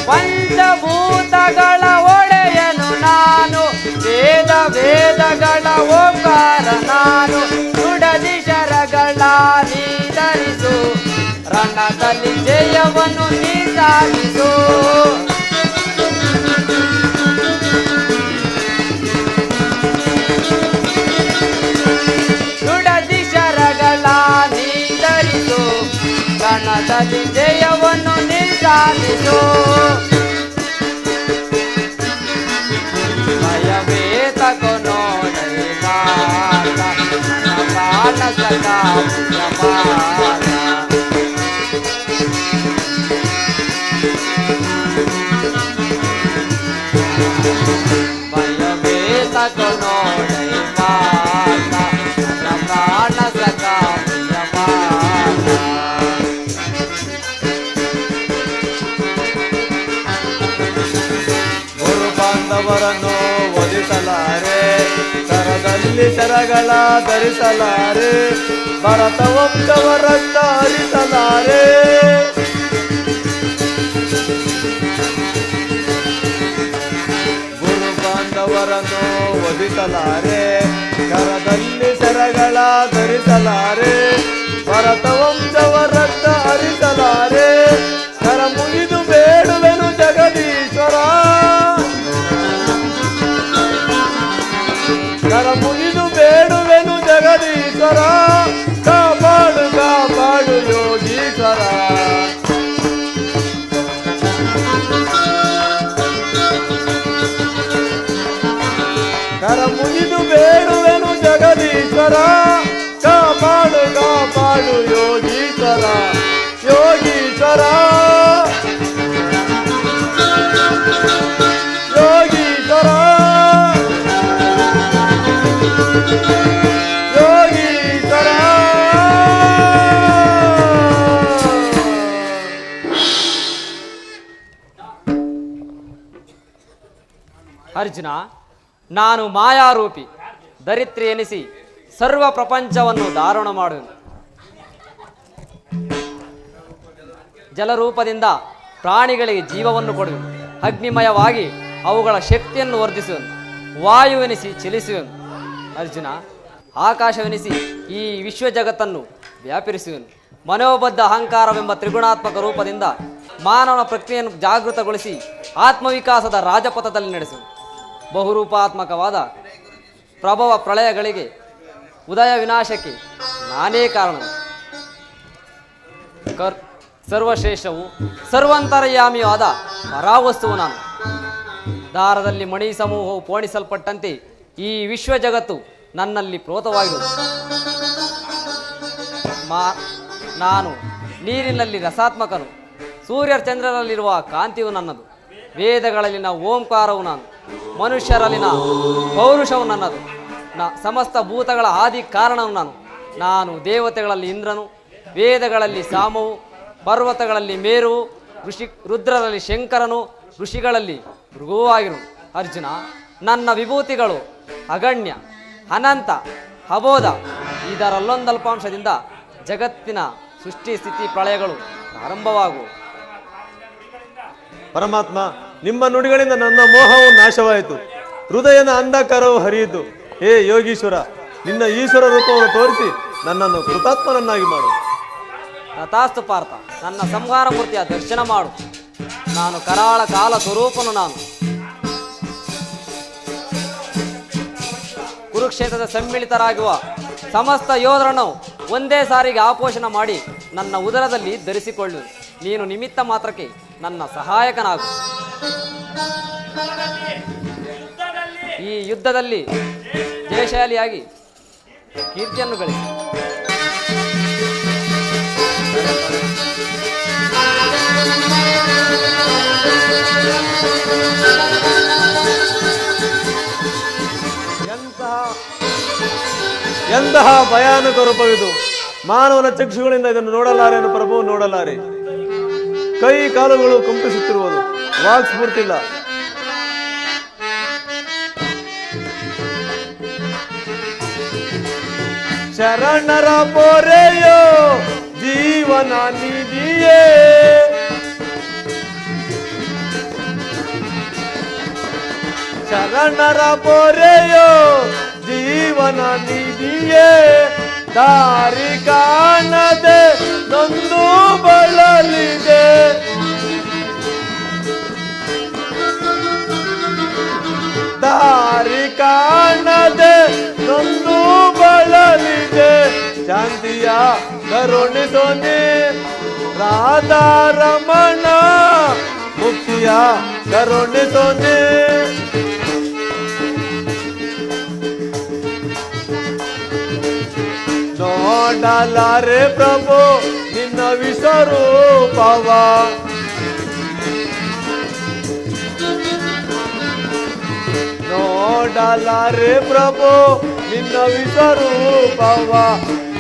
ಪಂಚಭೂತಗಳ ಒಡೆಯನು ನಾನು, ವೇದ ವೇದಗಳ ಓಂಕಾರ ನಾನು. ನುಡದಿ ಶರಗಳ ನೀಧರಿಸು, ರಣದಲ್ಲಿ ಜಯವನ್ನು ನೀ ಸಾಧಿಸು. ನುಡದಿ ಶರಗಳ ನೀಧರಿಸು, ರಣದಲ್ಲಿ ಜಯವನ್ನು ನೀ ಸಾಧಿಸು. ಭಯವೇತಕು ನೋಡೈ ಪಾರ್ಥ ನನ್ನ ಪ್ರಾಣ ಸಖಾಯ ಪಾರ್ಥ. ಭಯವೇತಕು ನೋಡೈ ಪಾರ್ಥ ನನ್ನ ಪ್ರಾಣ ಸಖಾಯ ಪಾರ್ಥ. ಗುರು ಬಾಂಧವರನ್ನು ಒಲಿಸಲಾರೆ, ಕರದಲ್ಲಿ ಶರಗಳ ಧರಿಸಲಾರೆ, ಭರತ ವಂಶವ ರಕ್ತ ಹರಿಸಲಾರೆ. ಗುರು ಬಾಂಧವರನ್ನು ಒಲಿಸಲಾರೆ, ಕರದಲ್ಲಿ ಶರಗಳ ಧರಿಸಲಾರೆ, ಭರತ ವಂಶವ ರಕ್ತ ಹರಿಸಲಾರೆ. ಕರ ಮುಗಿದು ಬೇಡುವೆನು ಜಗದೀಶ್ವರ, ಕರ ಮುಗಿದು ಬೇಡುವೆನು ಜಗದೀಶ್ವರ. ಕಾಪಾಡು ಕಾಪಾಡು ಯೋಗೀಶ್ವರ. ಕರ ಮುಗಿದು ಬೇಡುವೆನು ಜಗದೀಶ್ವರ. ಕಾಪಾಡು ಕಾಪಾಡು ಯೋಗೀಶ್ವರ, ಯೋಗೀಶ್ವರ, ಯೋಗೀಶ್ವರ, ಯೋಗೀಶ್ವರ. ಅರ್ಜುನ, ನಾನು ಮಾಯಾರೂಪಿ ದರಿದ್ರಿ ಎನಿಸಿ ಸರ್ವ ಪ್ರಪಂಚವನ್ನು ಧಾರಣ ಮಾಡುವೆನು. ಜಲರೂಪದಿಂದ ಪ್ರಾಣಿಗಳಿಗೆ ಜೀವವನ್ನು ಕೊಡುವೆನು. ಅಗ್ನಿಮಯವಾಗಿ ಅವುಗಳ ಶಕ್ತಿಯನ್ನು ವರ್ಧಿಸುವೆನು. ವಾಯುವೆನಿಸಿ ಚಲಿಸುವೆನು. ಅರ್ಜುನ, ಆಕಾಶವೆನಿಸಿ ಈ ವಿಶ್ವ ಜಗತ್ತನ್ನು ವ್ಯಾಪರಿಸುವೆನು. ಮನೋಬದ್ಧ ಅಹಂಕಾರವೆಂಬ ತ್ರಿಗುಣಾತ್ಮಕ ರೂಪದಿಂದ ಮಾನವನ ಪ್ರಕ್ರಿಯೆಯನ್ನು ಜಾಗೃತಗೊಳಿಸಿ ಆತ್ಮವಿಕಾಸದ ರಾಜಪಥದಲ್ಲಿ ನಡೆಸು. ಬಹುರೂಪಾತ್ಮಕವಾದ ಪ್ರಭವ ಪ್ರಳಯಗಳಿಗೆ ಉದಯ ವಿನಾಶಕ್ಕೆ ನಾನೇ ಕಾರಣ. ಸರ್ವಶ್ರೇಷ್ಠವು ಸರ್ವಾಂತರ್ಯಾಮಿಯೂ ಆದ ಪರಾವಸ್ತುವು ನಾನು. ದಾರದಲ್ಲಿ ಮಣಿ ಸಮೂಹವು ಪೋಣಿಸಲ್ಪಟ್ಟಂತೆ ಈ ವಿಶ್ವ ಜಗತ್ತು ನನ್ನಲ್ಲಿ ಪ್ರೋತವಾಗಿರುವುದು. ನಾನು ನೀರಿನಲ್ಲಿ ರಸಾತ್ಮಕನು, ಸೂರ್ಯ ಚಂದ್ರರಲ್ಲಿರುವ ಕಾಂತಿಯು ನನ್ನದು, ವೇದಗಳಲ್ಲಿನ ಓಂಕಾರವು ನಾನು, ಮನುಷ್ಯರಲ್ಲಿನ ಪೌರುಷವು ನನ್ನದು, ಸಮಸ್ತ ಭೂತಗಳ ಆದಿ ಕಾರಣವು ನಾನು ದೇವತೆಗಳಲ್ಲಿ ಇಂದ್ರನು, ವೇದಗಳಲ್ಲಿ ಸಾಮವು, ಪರ್ವತಗಳಲ್ಲಿ ಮೇರುವು, ರುದ್ರರಲ್ಲಿ ಶಂಕರನು, ಋಷಿಗಳಲ್ಲಿ ಭೃಗುವಾಗಿರು. ಅರ್ಜುನ, ನನ್ನ ವಿಭೂತಿಗಳು ಅಗಣ್ಯ, ಅನಂತ, ಅಬೋಧ. ಇದರಲ್ಲೊಂದಲ್ಪಾಂಶದಿಂದ ಜಗತ್ತಿನ ಸೃಷ್ಟಿ ಸ್ಥಿತಿ ಪ್ರಳಯಗಳು ಪ್ರಾರಂಭವಾಗುವು. ಪರಮಾತ್ಮ, ನಿಮ್ಮ ನುಡಿಗಳಿಂದ ನನ್ನ ಮೋಹವು ನಾಶವಾಯಿತು, ಹೃದಯದ ಅಂಧಕಾರವು ಹರಿಯಿತು. ಹೇ ಯೋಗೀಶ್ವರ, ನಿನ್ನ ಈಶ್ವರ ರೂಪವನ್ನು ತೋರಿಸಿ ನನ್ನನ್ನು ಕೃತಾತ್ಮನನ್ನಾಗಿ ಮಾಡು. ತಥಾಸ್ತು ಪಾರ್ಥ, ನನ್ನ ಸಂಹಾರ ಮೂರ್ತಿಯ ದರ್ಶನ ಮಾಡು. ನಾನು ಕರಾಳ ಕಾಲ ಸ್ವರೂಪನು. ನಾನು ಕುರುಕ್ಷೇತ್ರದ ಸಮ್ಮಿಳಿತರಾಗುವ ಸಮಸ್ತ ಯೋಧರನ್ನು ಒಂದೇ ಸಾರಿಗೆ ಆಪೋಷಣ ಮಾಡಿ ನನ್ನ ಉದರದಲ್ಲಿ ಧರಿಸಿಕೊಳ್ಳು. ನೀನು ನಿಮಿತ್ತ ಮಾತ್ರಕ್ಕೆ ನನ್ನ ಸಹಾಯಕನಾಗು. ಈ ಯುದ್ಧದಲ್ಲಿ ಜಯಶಾಲಿಯಾಗಿ ಕೀರ್ತಿಯನ್ನು ಗಳಿಸಿ. ಎಂತಹ ಭಯಾನಕ ರೂಪವಿದು! ಮಾನವನ ಚಕ್ಷುಗಳಿಂದ ಇದನ್ನು ನೋಡಲಾರೇನು ಪ್ರಭು, ನೋಡಲಾರೆ. ಕೈ ಕಾಲುಗಳು ಕಂಪಿಸುತ್ತಿರುವುದು, ವಾಕ್ ಸ್ಫೂರ್ತಿಲ್ಲ. ಶರಣರ ಪೊರೆಯೋ ಜೀವನ ನಿಧಿಯೇ, ಶರಣರ ಪೊರೆಯೋ ಜೀವನ ನಿಧಿಯೇ, ದಾರಿ ಕಾಣದೆ ನೊಂದು ಬಳಲಿದೆ. ದಾರಿ ಕಾಣದೆ ನೊಂದು ಬಳಲಿದೆ. ಶಾಂತಿಯ ಕರುಣಿಸೋನೆ ರಾಧಾರಮಣ, ಮುಕ್ತಿಯ ಕರುಣಿಸೋನೆ. ನೋಡಲಾರೆ ಪ್ರಭು ನಿನ್ನ ವಿಶ್ವರೂಪವ, ನೋಡಲಾರೆ ಪ್ರಭು ನಿನ್ನ ವಿಶ್ವರೂಪವ.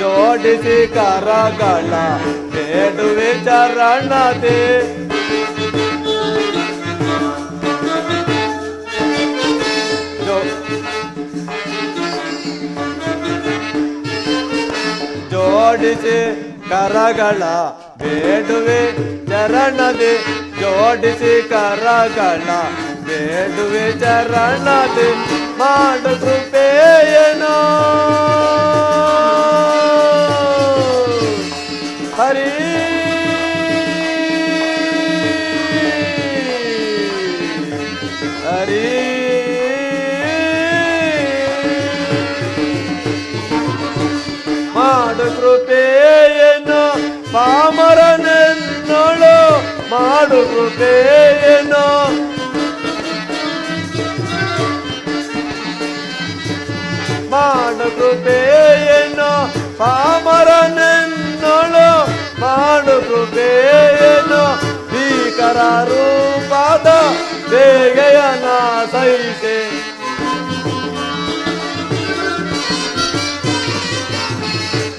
ಜೋಡಿಸಿ ಕರಗಳ ಬೇಡುವೆ ಚರಣದೆ, ಜೋಡಿಸಿ ಕರಗಳ ಬೇಡುವೆ ಚರಣದೆ, ಜೋಡಿಸಿ ಕರಗಳ ಬೇಡುವೆ ಚರಣದೆ. ಮಾಡು ಕೃಪೆಯೇನೋ ಹರಿ, ಹರಿ ಮಾಡು ಕೃಪೆಯೇನೋ ಪಾಮರನೆನ್ನೋಳು, ಮಾಡು ಕೃಪೆಯೇನೋ. ಮಾಡು ಕೃಪೆಯೇನೋ ಪಾಮರನೆನ್ನೋಳು, ಮಾಡು ಕೃಪೆಯೇನೋ. ಭೀಕರ ರೂಪದ ಬೇಗೆಯನ ಸಹಿಸೆ,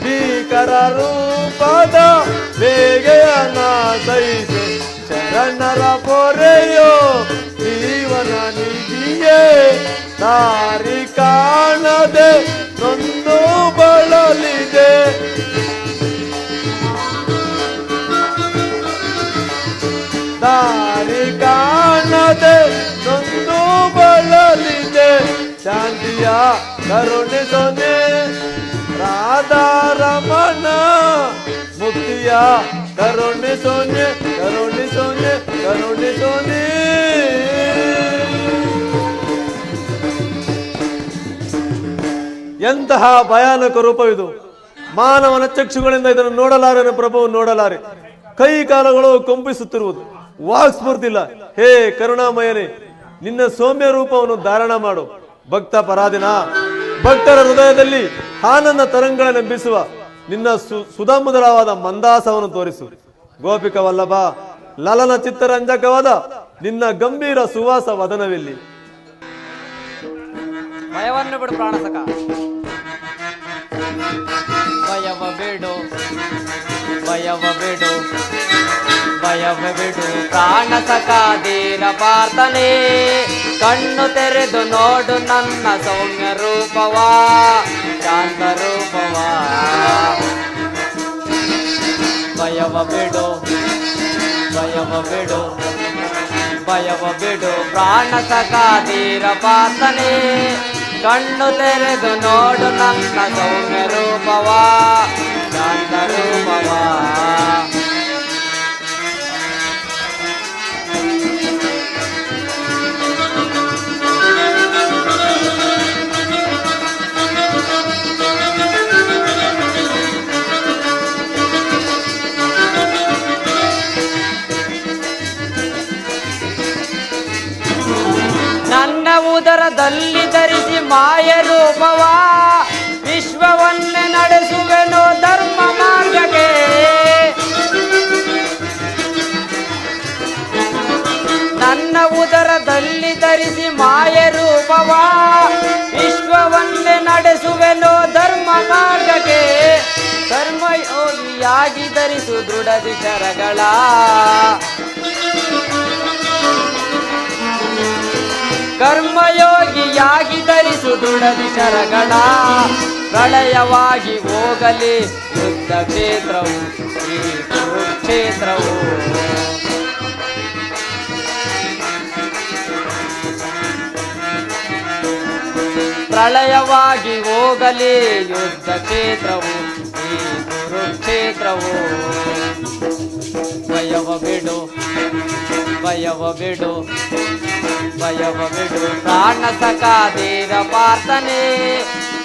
ಭೀಕರ ರೂಪದ ಬೇಗೆಯನ ಸಹಿಸೆ. ಶರಣರ ಪೊರೆಯೋ ಜೀವನ ನಿಧಿಯೇ, ದಾರಿ ಕಾಣದೆ ನೊಂದು ಬಳಲಿದೆ. ದಾರಿ ಕಾಣದೆ ನೊಂದು ಬಳಲಿದೆ. ಶಾಂತಿಯ ಕರುಣಿಸೋನೆ ರಾಧಾರಮಣ, ಮುಕ್ತಿ ಪ್ರೀತಿಯ ಕರುಣಿಸೋನೆ ಕರುಣಿಸೋನೆ ಕರುಣಿಸೋನೆ. ಎಂತಹ ಭಯಾನಕ ರೂಪವಿದು. ಮಾನವನ ಚಕ್ಷುಗಳಿಂದ ಇದನ್ನು ನೋಡಲಾರನ ಪ್ರಭು ನೋಡಲಾರೆ. ಕೈ ಕಾಲುಗಳು ಕಂಪಿಸುತ್ತಿರುವುದು, ವಾಕ್ಸ್ಫೂರ್ತಿಲ್ಲ. ಹೇ ಕರುಣಾಮಯನೇ, ನಿನ್ನ ಸೌಮ್ಯ ರೂಪವನ್ನು ಧಾರಣ ಮಾಡು. ಭಕ್ತ ಪರಾಧಿನ ಭಕ್ತರ ಹೃದಯದಲ್ಲಿ ಆನಂದ ತರಂಗಗಳನ್ನು ಬೀಸುವ ನಿನ್ನ ಸುಧಾಮುದರವಾದ ಮಂದಾಸವನ್ನು ತೋರಿಸು. ಗೋಪಿಕ ವಲ್ಲಭ ಲಲನ ಚಿತ್ತರಂಜಕವಾದ ನಿನ್ನ ಗಂಭೀರ ಸುವಾಸ ವದನವಿಲ್ಲಿ. ಭಯವನ್ನು ಬಿಡು ಪ್ರಾಣಸಕ, ಭಯವ ಬಿಡು, ಭಯವ ಬಿಡು, ಭಯವ ಬಿಡು ಪ್ರಾಣಸಕ ಧೀರ ಪ್ರಾರ್ಥನೆ. ಕಣ್ಣು ತೆರೆದು ನೋಡು ನನ್ನ ಸೌಮ್ಯ ರೂಪವಾ, ಶಾಂತ ರೂಪವಾ. ಭಯವ ಬಿಡು, ಭಯವ ಬಿಡು, ಭಯವ ಬಿಡು ಪ್ರಾಣಸಕ ಧೀರ ಪ್ರಾರ್ಥನೆ. ಕಣ್ಣು ತೆರೆದು ನೋಡು ನನ್ನ ಸೌಮ್ಯ ರೂಪವಾ, ಶಾಂತ ರೂಪವಾ. ನನ್ನ ಉದರದಲ್ಲಿ ಧರಿಸಿ ಮಾಯ ರೂಪವಾ, ವಿಶ್ವವನ್ನೇ ನಡೆಸುವೆನು ಧರ್ಮ ಮಾರ್ಗಕ್ಕೆ. ನನ್ನ ಉದರದಲ್ಲಿ ಧರಿಸಿ ಮಾಯ ರೂಪವಾ, ವಿಶ್ವವನ್ನೇ ನಡೆಸುವೆನು ಧರ್ಮ ಮಾರ್ಗಕ್ಕೆ. ಕರ್ಮಯೋಗಿಯಾಗಿ ಧರಿಸು ದೃಢ ವಿಚಾರಗಳ, ಕರ್ಮಯೋಗಿಯಾಗಿ ಧರಿಸು ದೃಢ ವಿಚಾರಗಳ. ಪ್ರಳಯವಾಗಿ ಹೋಗಲಿ ಯುದ್ಧ ಕ್ಷೇತ್ರವು, ಈ ಕುರುಕ್ಷೇತ್ರವು. ಪ್ರಳಯವಾಗಿ ಹೋಗಲಿ ಯುದ್ಧ ಕ್ಷೇತ್ರವು, ಈ ಕುರುಕ್ಷೇತ್ರವು. ಭಯವ ಬಿಡು, ಭಯವ ಬಿಡು, ಭಯವ ಬಿಡು ಪ್ರಾಣಸಕ ಧೀರ ಪ್ರಾರ್ಥನೆ.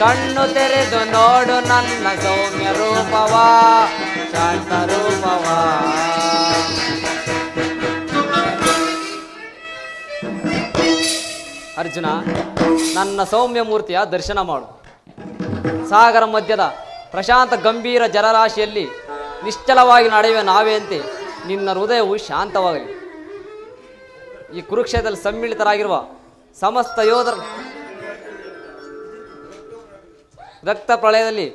ಕಣ್ಣು ತೆರೆದು ನೋಡು ನನ್ನ ಸೌಮ್ಯ ರೂಪವಾ, ಶಾಂತ ರೂಪವಾ. ಅರ್ಜುನ, ನನ್ನ ಸೌಮ್ಯ ಮೂರ್ತಿಯ ದರ್ಶನ ಮಾಡು. ಸಾಗರ ಮಧ್ಯದ ಪ್ರಶಾಂತ ಗಂಭೀರ ಜಲರಾಶಿಯಲ್ಲಿ ನಿಶ್ಚಲವಾಗಿ ನಡೆಯುವ ನಾವೆಯಂತೆ ನಿನ್ನ ಹೃದಯವು ಶಾಂತವಾಗಲಿ. ಈ ಕುರುಕ್ಷೇತ್ರದಲ್ಲಿ ಸಮ್ಮಿಳಿತರಾಗಿರುವ ಸಮಸ್ತ ಯೋಧರ ರಕ್ತ ಪ್ರಳಯದಲ್ಲಿ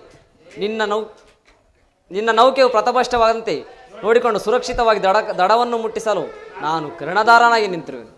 ನಿನ್ನ ನೌಕೆಯು ಪ್ರತಪಷ್ಟವಾದಂತೆ ನೋಡಿಕೊಂಡು ಸುರಕ್ಷಿತವಾಗಿ ದಡವನ್ನು ಮುಟ್ಟಿಸಲು ನಾನು ಕರ್ಣಧಾರನಾಗಿ ನಿಂತಿರುವೆನು.